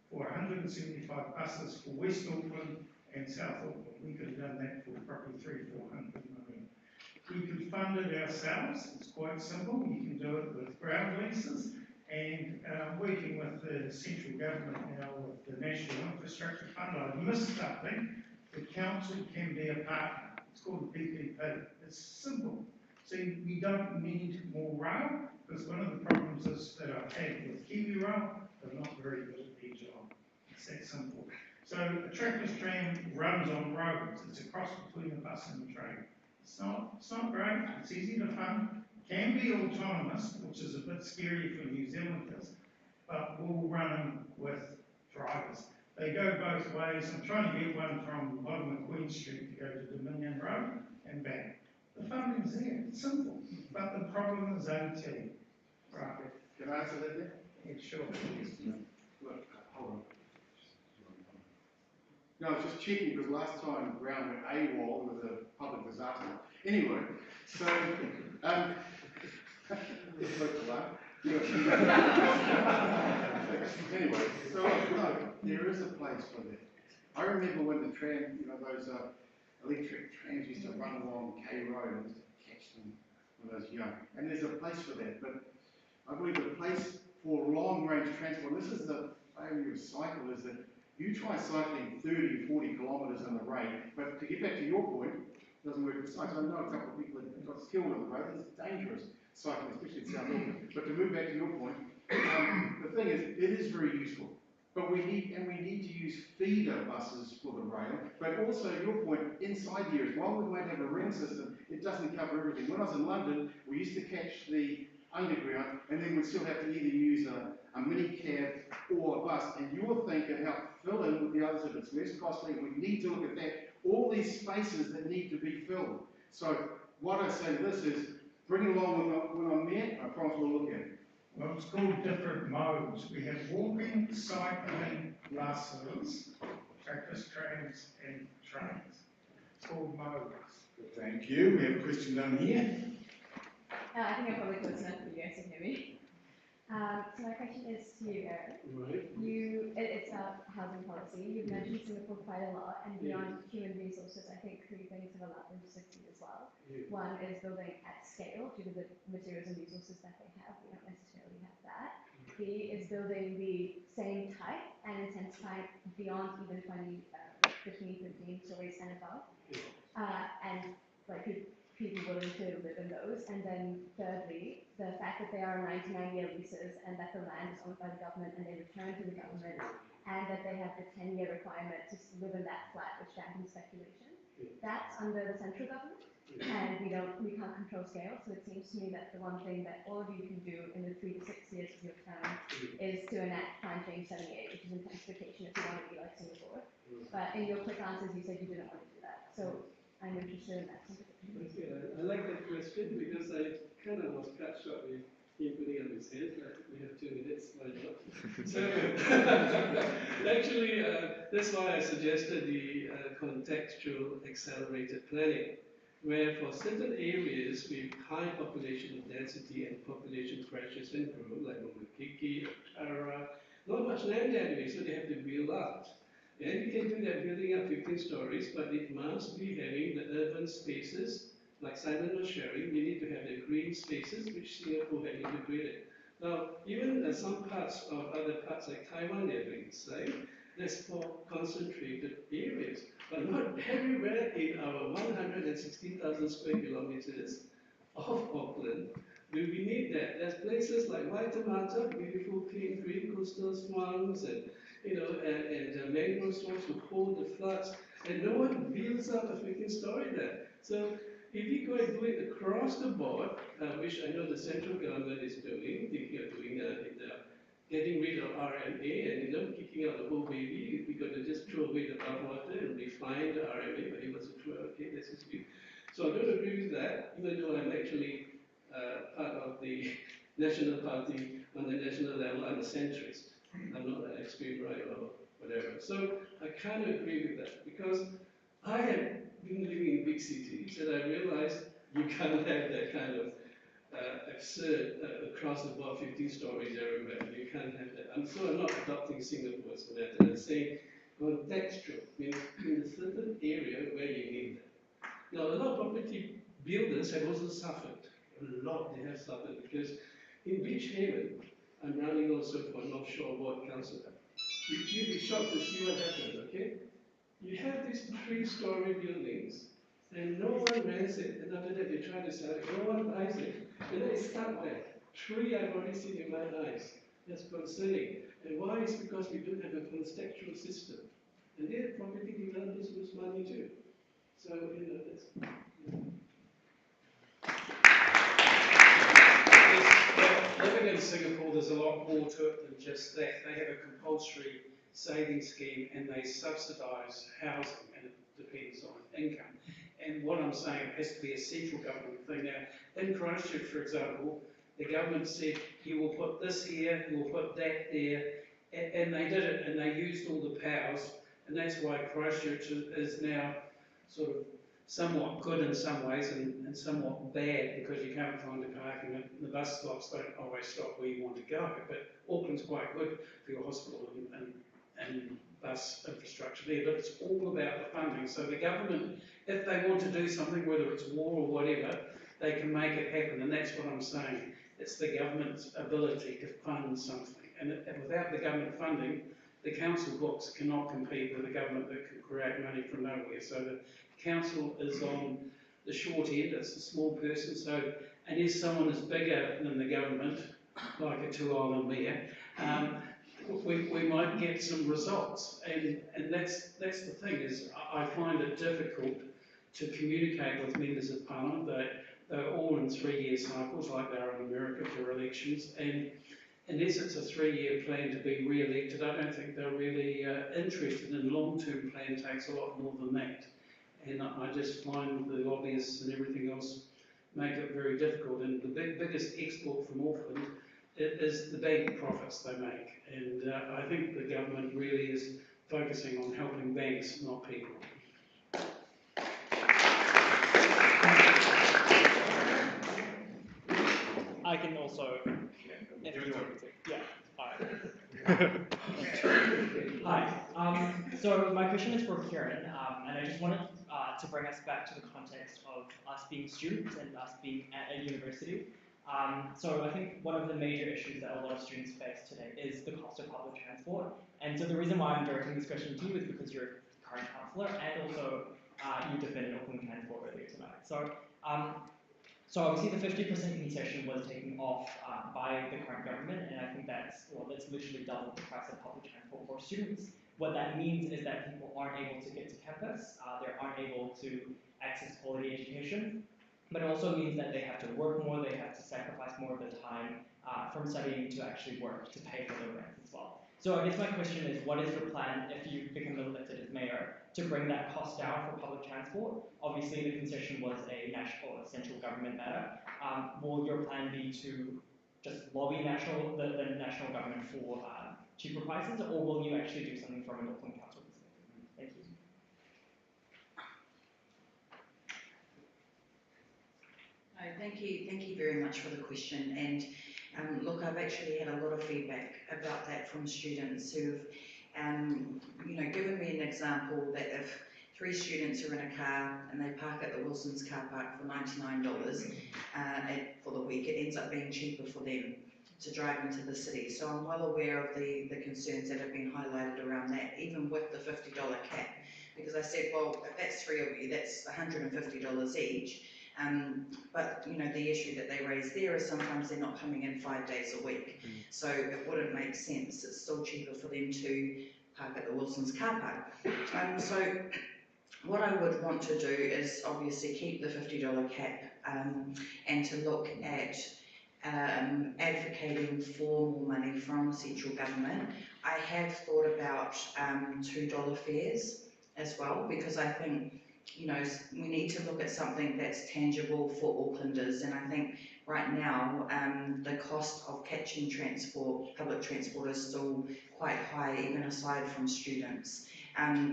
for 175 buses for West Auckland and South Auckland. We could have done that for probably 300–400 million. We could fund it ourselves. It's quite simple. You can do it with ground leases, and working with the central government now with the National Infrastructure Fund. I missed something. The council can be a partner. It's called a PPP. It's simple. See, we don't need more rail, because one of the problems is that I've had with Kiwi Rail, they're not very good at their job. It's that simple. So a trackless tram runs on roads. It's a cross between a bus and a train. It's not great. It's easy to fund. Can be autonomous, which is a bit scary for New Zealanders, but we'll run them with drivers. They go both ways. I'm trying to get one from the bottom of Queen Street to go to Dominion Road and back. The funding's there. It's simple. But the problem is OT. Right. Can I answer that there? Yeah, sure. Look, hold on. No, I was just checking because last time Brown went AWOL with a public disaster. Anyway, so, anyway, so no, there is a place for that. I remember when the tram, you know, those electric trams used to run along K Road and used to catch them when I was young. And there's a place for that, but I believe the place for long-range transport, this is the failure of cycle, is that you try cycling 30 or 40 kilometres in the rain, but to get back to your point, it doesn't work with cycling. I know a couple of people that got killed on the road. It's dangerous cycling, especially in South Auckland. But to move back to your point, the thing is, it is very useful. But we need to use feeder buses for the rail, but also your point, inside here, while we might have a ring system, it doesn't cover everything. When I was in London, we used to catch the underground, and then we'd still have to either use a mini cab or a bus, and your thing can help fill in with the others if it's less costly. We need to look at that. All these spaces that need to be filled. So what I say to this is, bring it along when I'm there, I promise we'll look at it. Well, it's called different modes. We have walking, cycling, buses, trackless trams, and trains. It's called modes. Thank you. We have a question down here. I think I'm probably close enough for you guys to hear me. So my question is to you, Aaron. Right. It's about housing policy. You've mentioned Singapore quite a lot, and beyond human resources, I think 3 things have allowed them to succeed as well. Yeah. One is building at scale due to the materials and resources that they have. We don't necessarily have that. B is building the same type and intense type beyond even 15 stories and above. And like people willing to live in those? And then thirdly, the fact that they are 99-year leases and that the land is owned by the government and they return to the government, and that they have the 10-year requirement to live in that flat, which dampens speculation. That's under the central government, and we can't control scale. So it seems to me that the one thing that all of you can do in the 3 to 6 years of your term is to enact Climate Change 78, which is intensification if you want to be like Singapore. But in your quick answers, you said you didn't want to do that. So I'm interested in that conversation. Okay, I like that question because I kind of was cut short with him putting up his hand, but we have 2 minutes, why not? So, actually, that's why I suggested the contextual accelerated planning, where for certain areas with high population density and population pressures and growth, like Mokiki or Tara, not much land anyway, so they have to build out. And you can do that building up 15 stories, but it must be having the urban spaces, like Simon was sharing. We need to have the green spaces, which Singapore had integrated. Now, even some parts of other parts like Taiwan, they're doing the same. That's for concentrated areas, but not everywhere in our 116,000 square kilometers of Auckland do we need that. There's places like Waitemata, beautiful, clean, green coastal swamps, and mangrove swamps to hold the floods, and no one builds up a freaking story there. So if you go and do it across the board, which I know the central government is doing, thinking of doing getting rid of RMA and kicking out the whole baby, we got to just throw away the bathwater and refine the RMA, but it was a true, okay, this is good. So I don't agree with that, even though I'm actually part of the National Party on the national level. I'm a centrist. I'm not an extreme right or whatever. So I kind of agree with that because I have been living in big cities and I realized you can't have that kind of absurd across the board 15 stories everywhere. You can't have that. I'm not adopting Singapore as a method. I'm saying contextual, means in a certain area where you need that. Now, a lot of property builders have also suffered. A lot they have suffered because in Beach Haven, I'm running also for North Shore Ward Councillor. You'd be shocked to see what happens, okay? You have these 3-story buildings, and no one rents it, and after that they try to sell it, no one buys it, and then it's stuck there. 3 I've already seen in my eyes. That's concerning. And why? It's because we don't have a contextual system. And then property developers lose money too. So, that's... Living in Singapore, there's a lot more to it than just that. They have a compulsory savings scheme and they subsidise housing, and it depends on income. And what I'm saying, it has to be a central government thing. Now, in Christchurch, for example, the government said, you will put this here, you will put that there, and they did it, and they used all the powers, and that's why Christchurch is now sort of somewhat good in some ways and somewhat bad because you can't find the parking and the bus stops don't always stop where you want to go. But Auckland's quite good for your hospital and bus infrastructure there, but it's all about the funding. So the government, if they want to do something, whether it's war or whatever, they can make it happen, and that's what I'm saying. It's the government's ability to fund something, and without the government funding, the council books cannot compete with a government that can create money from nowhere. So the council is on the short end, it's a small person, so unless someone is bigger than the government, like a two-island mayor, we might get some results. And that's the thing, is I find it difficult to communicate with members of parliament. They're all in 3-year cycles, like they are in America for elections, and unless it's a 3-year plan to be re-elected, I don't think they're really interested in long-term plan. Takes a lot more than that. And I just find the lobbyists and everything else make it very difficult. And the biggest export from Auckland is the bank profits they make. And I think the government really is focusing on helping banks, not people. I can also, if you want me to. Yeah, hi. Hi. So my question is for Kieran, and I just wanted to bring us back to the context of us being students and us being at a university. So I think one of the major issues that a lot of students face today is the cost of public transport. And so the reason why I'm directing this question to you is because you're a current councillor and also you defended Auckland Transport earlier tonight. So So obviously the 50% concession was taken off by the current government, and I think that's literally double the price of public transport for students. What that means is that people aren't able to get to campus, they aren't able to access quality education, but it also means that they have to work more, they have to sacrifice more of their time from studying to actually work to pay for their rent as well. So I guess my question is, what is your plan if you become elected as mayor to bring that cost down for public transport? Obviously the concession was a national or central government matter. Will your plan be to just lobby the national government for cheaper prices, or will you actually do something from an Auckland Council perspective? Thank you. No, thank you very much for the question. And look, I've actually had a lot of feedback about that from students who've, given me an example that if 3 students are in a car and they park at the Wilson's car park for $99 for the week, it ends up being cheaper for them to drive into the city. So I'm well aware of the concerns that have been highlighted around that, even with the $50 cap. Because I said, well, if that's 3 of you, that's $150 each. But the issue that they raise there is sometimes they're not coming in 5 days a week. So it wouldn't make sense. It's still cheaper for them to park at the Wilson's car park. So what I would want to do is obviously keep the $50 cap and to look at advocating for more money from central government. I have thought about $2 fares as well, because I think we need to look at something that's tangible for Aucklanders, and I think right now the cost of catching public transport is still quite high, even aside from students.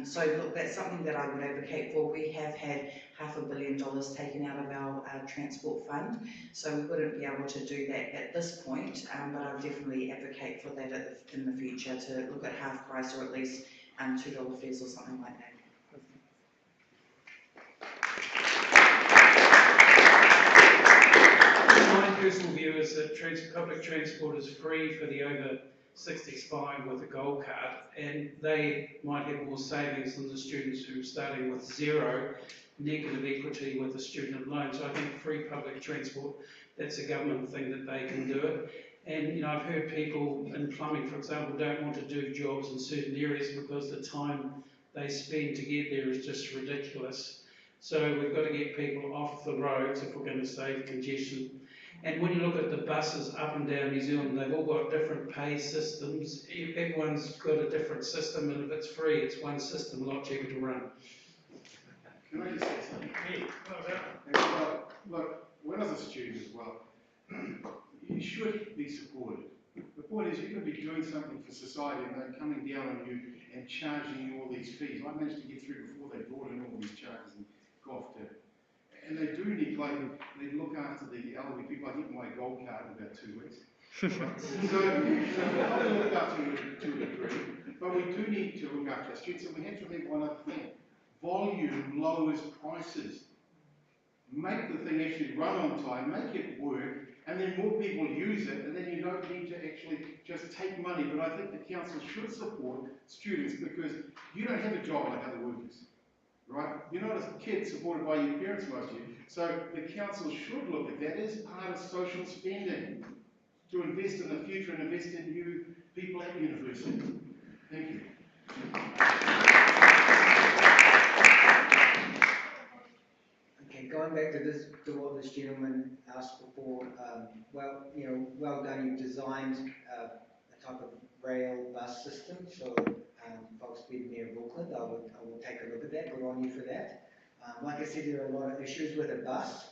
So look, that's something that I would advocate for. We have had $500 million taken out of our transport fund, so we wouldn't be able to do that at this point, but I'll definitely advocate for that in the future, to look at half price or at least $2 fares or something like that. My personal view is that public transport is free for the over 65 with a gold card, and they might have more savings than the students who are starting with 0 negative equity with a student loan. So I think free public transport, that's a government thing that they can do it. And I've heard people in plumbing, for example, don't want to do jobs in certain areas because the time they spend to get there is just ridiculous. So we've got to get people off the roads if we're going to save congestion. And when you look at the buses up and down New Zealand, they've all got different pay systems. Everyone's got a different system, and if it's free, it's one system, a lot cheaper to run. Can I just say something? Yeah. Look, when I was a student as well, you should be supported. The point is, you can be doing something for society and they're coming down on you and charging you all these fees. I managed to get through before they brought in all these charges and golfed it. And they do need, they look after the elderly people. I get my gold card in about 2 weeks. So they look after you to a degree, but we do need to look after our students, and we have to remember one other thing. Volume lowers prices. Make the thing actually run on time, make it work, and then more people use it, and then you don't need to actually just take money. But I think the council should support students, because you don't have a job like other workers. Right? You're not a kid supported by your parents, most of you. So the council should look at that as part of social spending, to invest in the future and invest in new people at university. Thank you. Okay, going back to what this gentleman asked before, well done, you've designed a type of rail bus system, so folks being near Auckland, I will take a look at that. Good on you for that. Like I said, there are a lot of issues with a bus.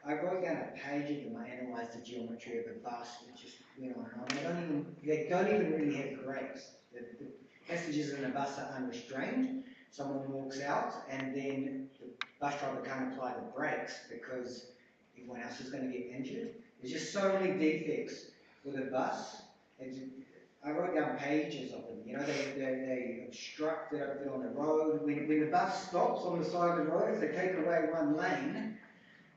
I wrote down a page of them. I analysed the geometry of a bus. It just went on and on. They don't even really have brakes. The passengers in the bus are unrestrained. Someone walks out, and then the bus driver can't apply the brakes because everyone else is going to get injured. There's just so many defects with a bus. I wrote down pages of them. They obstruct it on the road. When the bus stops on the side of the road, if they take away one lane,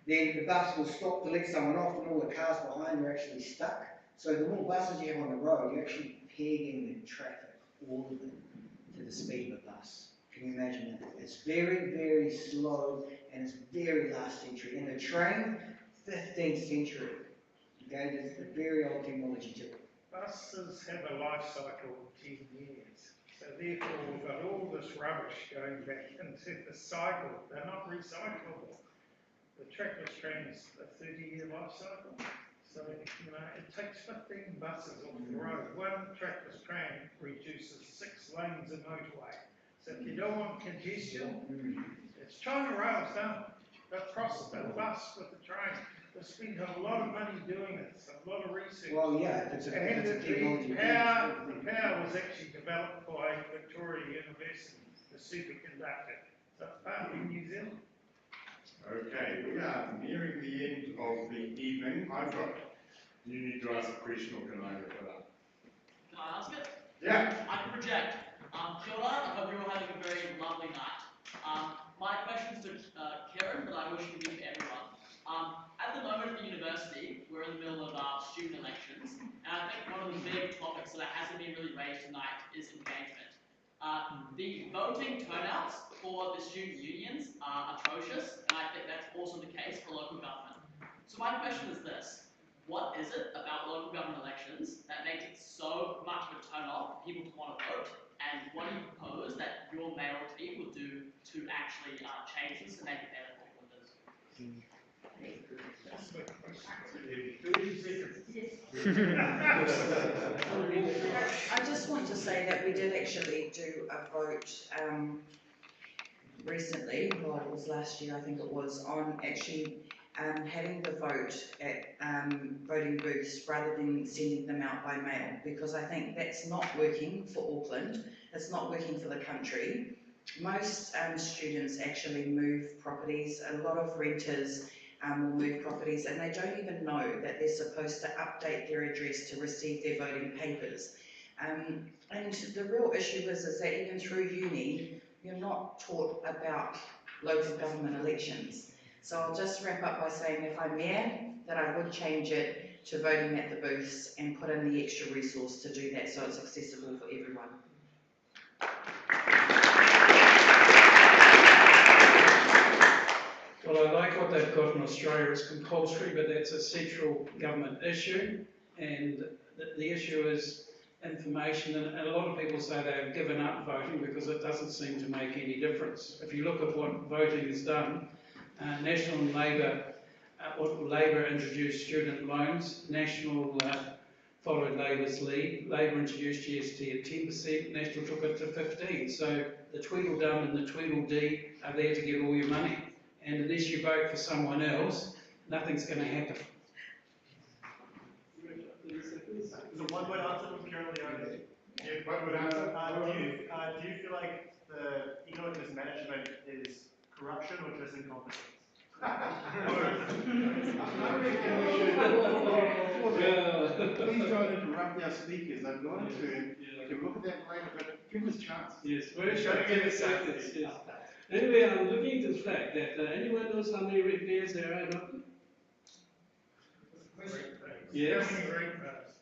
then the bus will stop to let someone off, and all the cars behind are actually stuck. So the more buses you have on the road, you're actually pegging the traffic, all of them, to the speed of a bus. Can you imagine that? It's very, very slow and it's very last century. And the train, 15th century. Okay, there's very old technology to it. Buses have a life cycle of 10 years. So therefore, we've got all this rubbish going back into the cycle. They're not recyclable. The trackless train is a 30-year life cycle. So, you know, it takes 15 buses off the road. One trackless train reduces 6 lanes of motorway. So if you don't want congestion, it's China Rail's done. They've crossed the bus with the train. They've spent a lot of money doing it, a lot of research. Well, yeah, it's a technology. The power was actually developed by Victoria University, the superconductor. So it's part of New Zealand. Okay, we are nearing the end of the evening. You need to ask a question, or can I go for that? Can I ask it? Yeah. I can project. Kia ora, I hope you're all having a very lovely night. My question's to Karen, but I wish it would be to everyone. At the moment at the university, we're in the middle of student elections, and I think one of the big topics that hasn't been really raised tonight is engagement. The voting turnouts for the student unions are atrocious, and I think that's also the case for local government. So my question is this: what is it about local government elections that makes it so much of a turn-off for people to want to vote? And what do you propose that your mayoral team will do to actually change this and make it better for Aucklanders? I just want to say that we did actually do a vote recently, well, it was last year, I think it was, on actually having the vote at voting booths rather than sending them out by mail, because I think that's not working for Auckland, it's not working for the country. Most students actually move properties, a lot of renters will move properties, and they don't even know that they're supposed to update their address to receive their voting papers. And the real issue is that even through uni, you're not taught about local government elections. So I'll just wrap up by saying if I'm mayor, that I would change it to voting at the booths and put in the extra resource to do that so it's accessible for everyone. Well, I like what they've got in Australia. It's compulsory, but that's a central government issue. And the issue is information. And a lot of people say they've given up voting because it doesn't seem to make any difference. If you look at what voting has done, National Labour, Labour introduced student loans. National followed Labour's lead. Labour introduced GST at 10%. National took it to 15%. So the Tweedledum and the Tweedledee are there to get all your money. And unless you vote for someone else, nothing's going to happen. There's a one-word answer from Karen Leone. Yeah, one-word answer. Do you feel like the economic mismanagement is corruption or just incompetence? Please don't interrupt our speakers. I'm going to look at that later, but give us a chance. Yes, very short. Yes. Anyway, I'm looking at the fact that anyone knows how many repairs there are in Auckland? Yes.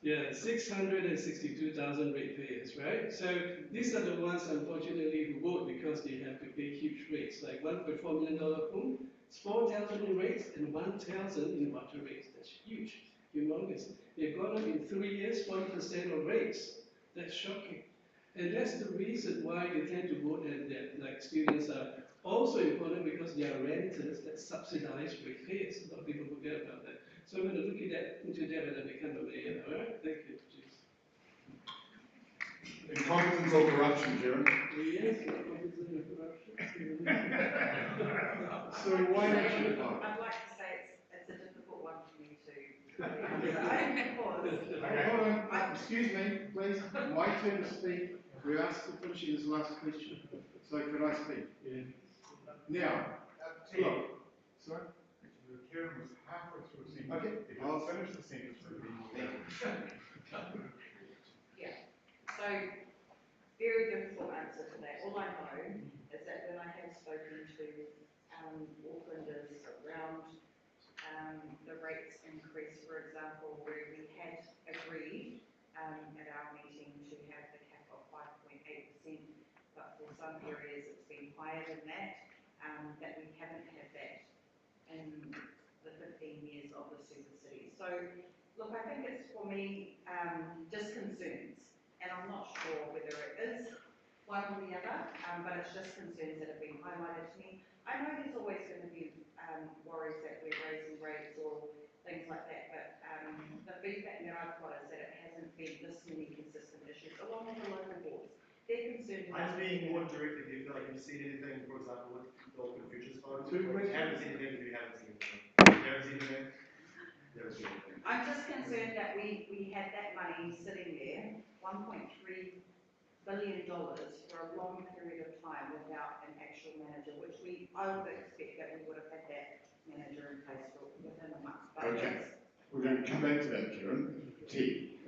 Yeah, 662,000 ratepayers, right? So these are the ones, unfortunately, who vote because they have to pay huge rates, like $1.4 million home, it's 4,000 in rates and 1,000 in water rates. That's huge, humongous. They've gone up in 3 years, 40% of rates. That's shocking. And that's the reason why they tend to vote at that. Like students are also important because they are renters that subsidize ratepayers. A lot of people forget about that. So I'm going to look into that when I become a mayor. All right? Thank you. Incompetence or corruption, Karen? Yes, incompetence and corruption. So why don't you? I'd like to say it's a difficult one for me to Okay, hold on. Excuse me, please. My turn to speak. We asked to finish this last question. So could I speak? Yeah. Now, look. Sorry? Karen was halfway through a sentence. Okay. If I'll finish the sentence for me. Yeah. So, very difficult answer to that. All I know is that when I have spoken to Aucklanders around the rates increase, for example, where we had agreed at our meeting to have the cap of 5.8%, but for some areas it's been higher than that, that we haven't had that in the 15 years of the super city. So, look, I think it's for me just concerns, and I'm not sure whether it is one or the other, but it's just concerns that have been highlighted to me. I know there's always going to be worries that we're raising rates or things like that, but the feedback that I've got is that it hasn't been this many consistent issues, along with the local boards. They're concerned I'm about... being more direct. Do you feel like you've seen anything, for example, with the Auckland Futures Fund? Two You questions. haven't seen anything, you haven't seen anything. You haven't seen anything? You haven't seen anything. I'm just concerned that we had that money sitting there, $1.3 billion for a long period of time without an actual manager, which I would expect that we would have had that manager in place within a month. But Okay, we're going to come back to that, Kieran. T.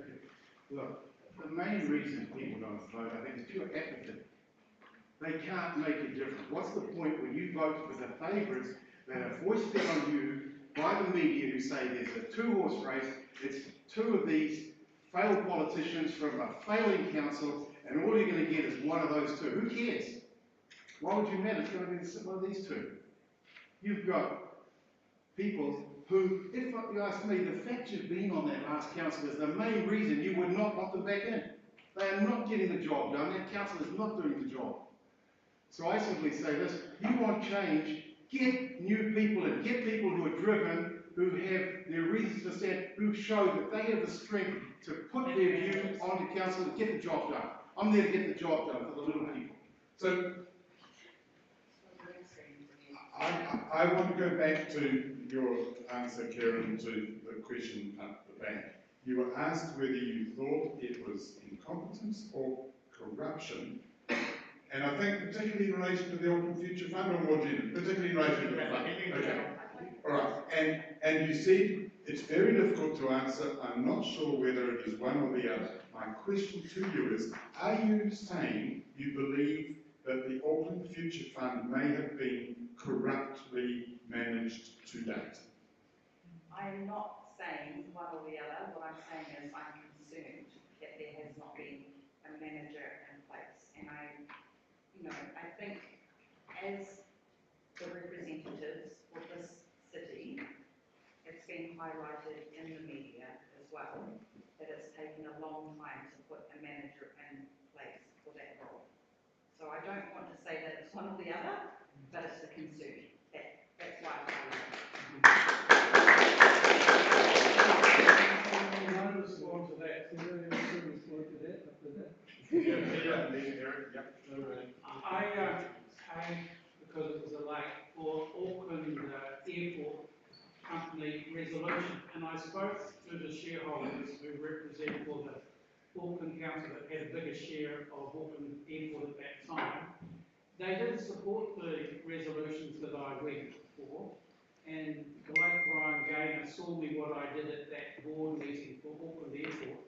Look, the main reason people don't vote, I think, is pure apathy. They can't make a difference. What's the point when you vote for the favourites that are foisted on you by the media who say there's a two-horse race, it's two of these failed politicians from a failing council, and all you're going to get is one of those two. Who cares? Why would you matter? It's going to be one of these two. You've got people who, if you ask me, the fact you've been on that last council is the main reason you would not want them back in. They are not getting the job done. That council is not doing the job. So I simply say this, you want change, get new people in, get people who are driven, who have their reasons to stand, who show that they have the strength to put their view onto council and get the job done. I'm there to get the job done for the little people. So, I want to go back to your answer, Kieran, to the question at the back. You were asked whether you thought it was incompetence or corruption, and I think particularly in relation to the Auckland Future Fund, or more generally, particularly in relation to the fund. Okay, all right, and you said it's very difficult to answer. I'm not sure whether it is one or the other. My question to you is, are you saying you believe that the Auckland Future Fund may have been corruptly managed to date? I'm not saying one or the other. What I'm saying is I'm concerned that there has not been a manager in place. And I think as the representatives of this city, it's been highlighted in the media as well that it's taken a long time to put a manager in place for that role. So I don't want to say that it's one or the other, but it's a concern. That's why I Can I respond to that? Can I respond to that after that? Because it was a late for Auckland Airport Company resolution, and I spoke to the shareholders who represent for the Auckland Council that had a bigger share of Auckland Airport at that time. They did support the resolutions that I went for, and the late Brian Gaynor saw me what I did at that board meeting for Auckland Airport,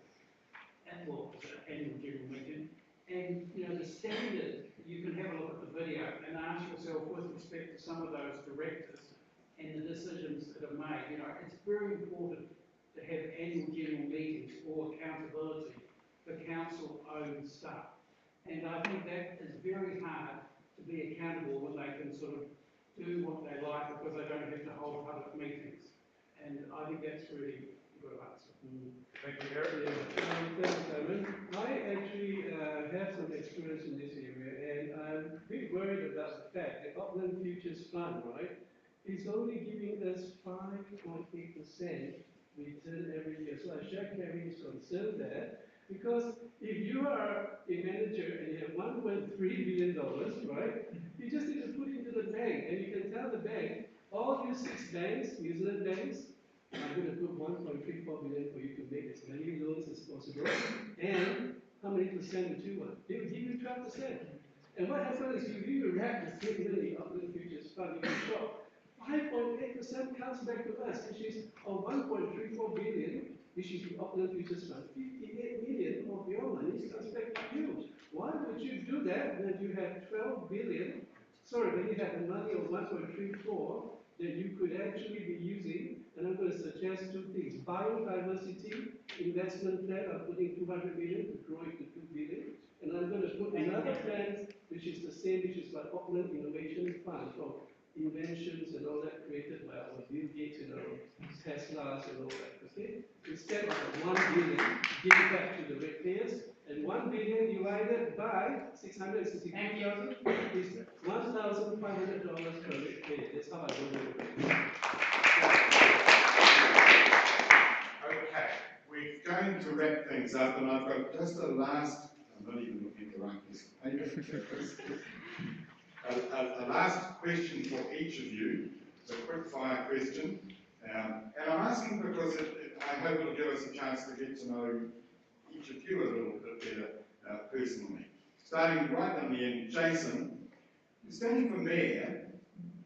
and well, it was an annual general meeting, and the standard, you can have a look at the video and ask yourself with respect to some of those directors and the decisions that are made, it's very important to have annual general meetings or accountability for council-owned stuff. And I think that is very hard to be accountable when they can sort of do what they like because they don't have to hold public meetings. And I think that's really a good answer. Thank you, Eric. Thanks, Simon. I actually have some experience in this area, and I'm very worried about the fact that Auckland Futures Fund, right, is only giving us 5.8% return every year. So I share Kerry's concern there, because if you are a manager and you have $1.3 billion, right, you just need to put it into the bank, and you can tell the bank, all you 6 banks, New Zealand banks, I'm going to put 1.34 billion for you to make as many loans as possible. And how many percent would you want? They will give you 12%. And what happens is you wrap the same money up in the futures fund, you can shock. 5.8% comes back to us, which is of 1.34 billion, which is the Auckland Futures Fund. 58 million of your money comes back to you. Why would you do that when you have 12 billion? Sorry, when you have a money of 1.34 that you could actually be using, and I'm going to suggest 2 things. Biodiversity investment plan, I'm putting 200 million to grow it to 2 billion. And I'm going to put another plan, which is the same, which is like Auckland Innovation Fund. So inventions and all that created by our Bill Gates, Teslas and all that, okay? Instead of 1 billion, give it back to the ratepayers, and 1 billion divided by 662,000 is $1,500 per ratepayer. That's how I don't do it. Okay, we're going to wrap things up, and I've got just a last, I'm not even looking at the right piece of paper. A last question for each of you. It's a quick fire question. And I'm asking because I hope it'll give us a chance to get to know each of you a little bit better personally. Starting right on the end, Jason, you're standing for mayor.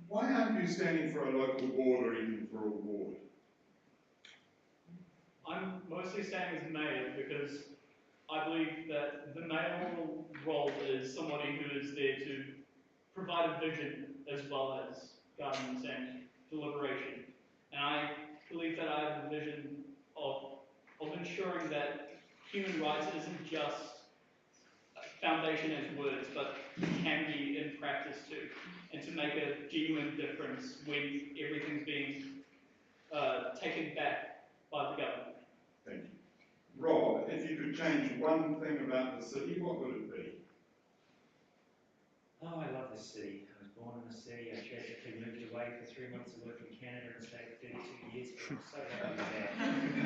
Why aren't you standing for a local board or even for a ward? I'm mostly standing as mayor because I believe that the mayoral role is somebody who is there to provide a vision as well as governance and deliberation. And I believe that I have a vision of ensuring that human rights isn't just a foundation as words, but can be in practice too, and to make a genuine difference when everything's being taken back by the government. Thank you. Rob, if you could change one thing about the city, what would it be? Oh, I love this city. I was born in the city. I tragically moved away for 3 months to work in Canada and stayed for 32 years, but I'm so happy with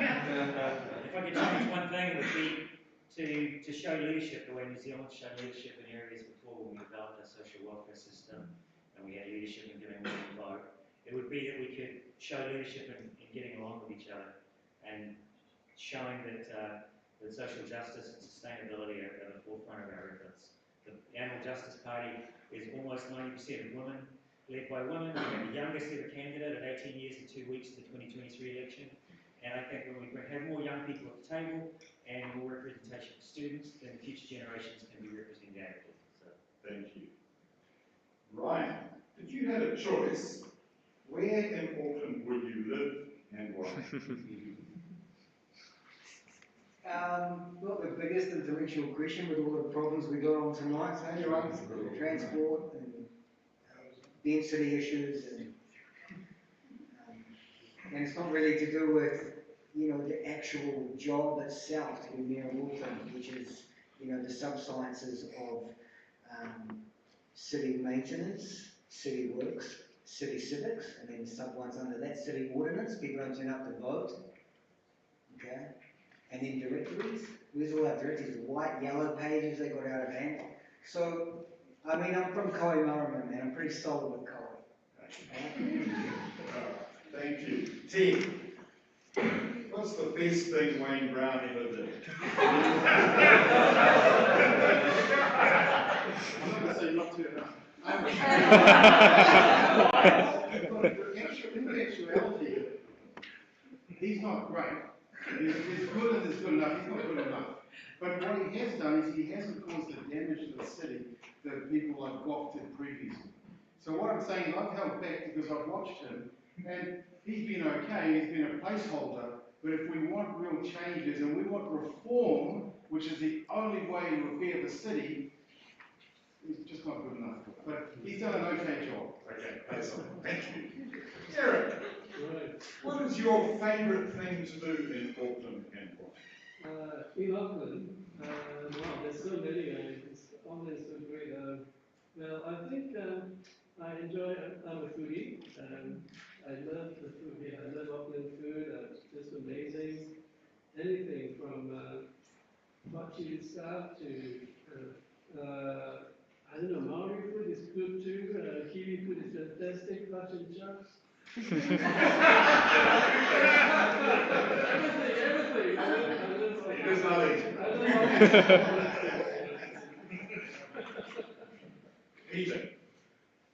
that. If I could change one thing, it would be to show leadership the way New Zealand showed leadership in areas before when we developed our social welfare system and we had leadership in giving women a vote. It would be that we could show leadership in getting along with each other and showing that social justice and sustainability are at the forefront of our efforts. The Animal Justice Party is almost 90% of women, led by women. We have the youngest ever candidate at 18 years and 2 weeks in the 2023 election. And I think when we have more young people at the table and more representation of students, then future generations can be represented adequately. So. Thank you. Ryan, if you had a choice, where in Auckland would you live and why? Not the biggest intellectual question with all the problems we got on tonight, transport and density issues, and it's not really to do with, the actual job itself to be Mayor of Auckland, which is, the sub-sciences of city maintenance, city works, city civics, and then the sub-ones under that, city ordinance, people don't turn up to vote, okay? And then directories, where's all our directories? The white, yellow pages they got out of hand. So, I'm from Kaimaraman, man. I'm pretty solid with Kai. Thank you. Ted, what's the best thing Wayne Brown ever did? I'm not going to say not to enough. In actuality, he's not great. He's good and he's good enough. He's not good enough. But what he has done is he hasn't caused the damage to the city that people have gawked at previously. So what I'm saying is I've held back because I've watched him, and he's been okay. He's been a placeholder. But if we want real changes and we want reform, which is the only way to repair the city, he's just not good enough. But he's done an okay job. Okay, that's all. Thank you. Eric, what is your favourite thing to do in Auckland and why? In Auckland, wow, there's so many. Auckland is so great. Well, I think I enjoy. I'm a foodie. I love the food here. I love Auckland food. It's just amazing. Anything from hot chili stuff to I don't know. Maori food is good too. Kiwi food is fantastic. Fish and chips. Everything. Peter,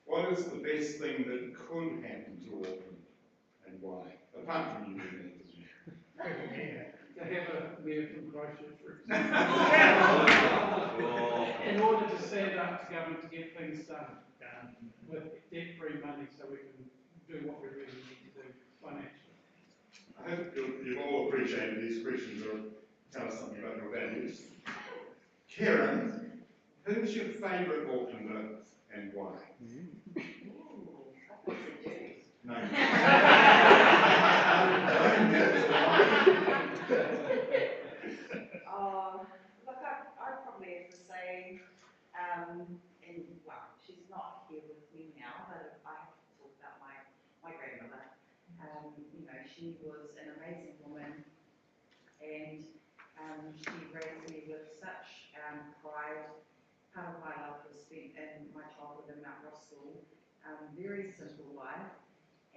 what is the best thing that could happen to Auckland and why? Apart from you being in position. To have a mayor from Christchurch, for example. In order to stand up to government to get things done with debt-free money so we can do what we really need to do financially. I hope you'll all appreciate these questions or tell us something about your values. Karen, who's your favourite Aucklander and why? No. Look, I probably have to say, and well, she's not here with me now, but I have to talk about my grandmother. You know, she was an amazing woman, and she raised me with such pride. Part of my life was spent in my childhood in Mount Roskill. Very simple life,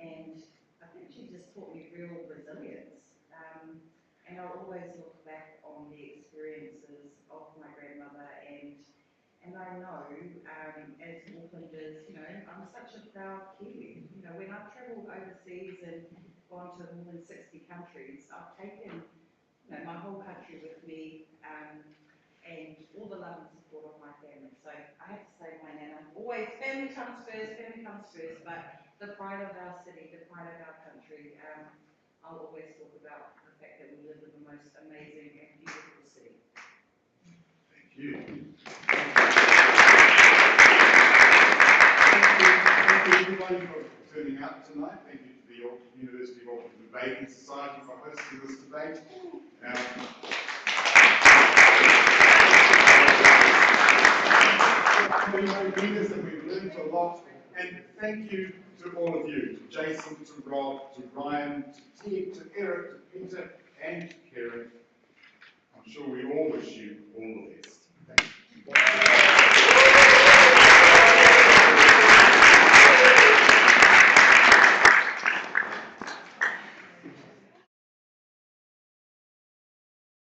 and I think she just taught me real resilience. And I'll always look back on the experiences of my grandmother, and I know, as Aucklanders, you know, I'm such a proud Kiwi. You know, when I've travelled overseas and gone to more than 60 countries, I've taken, you know, my whole country with me, and all the love and support of my family. So I have to say, my nana, always family comes first, but the pride of our city, the pride of our country, I'll always talk about the fact that we live in the most amazing and beautiful city. Thank you. Thank you everybody for turning up tonight. Thank you to the University of Auckland Debating Society for hosting this debate. Readers, and we've learned a lot. And thank you to all of you, to Jason, to Rob, to Ryan, to Ted, to Eric, to Peter, and to Karen. I'm sure we all wish you all the best. Thank you.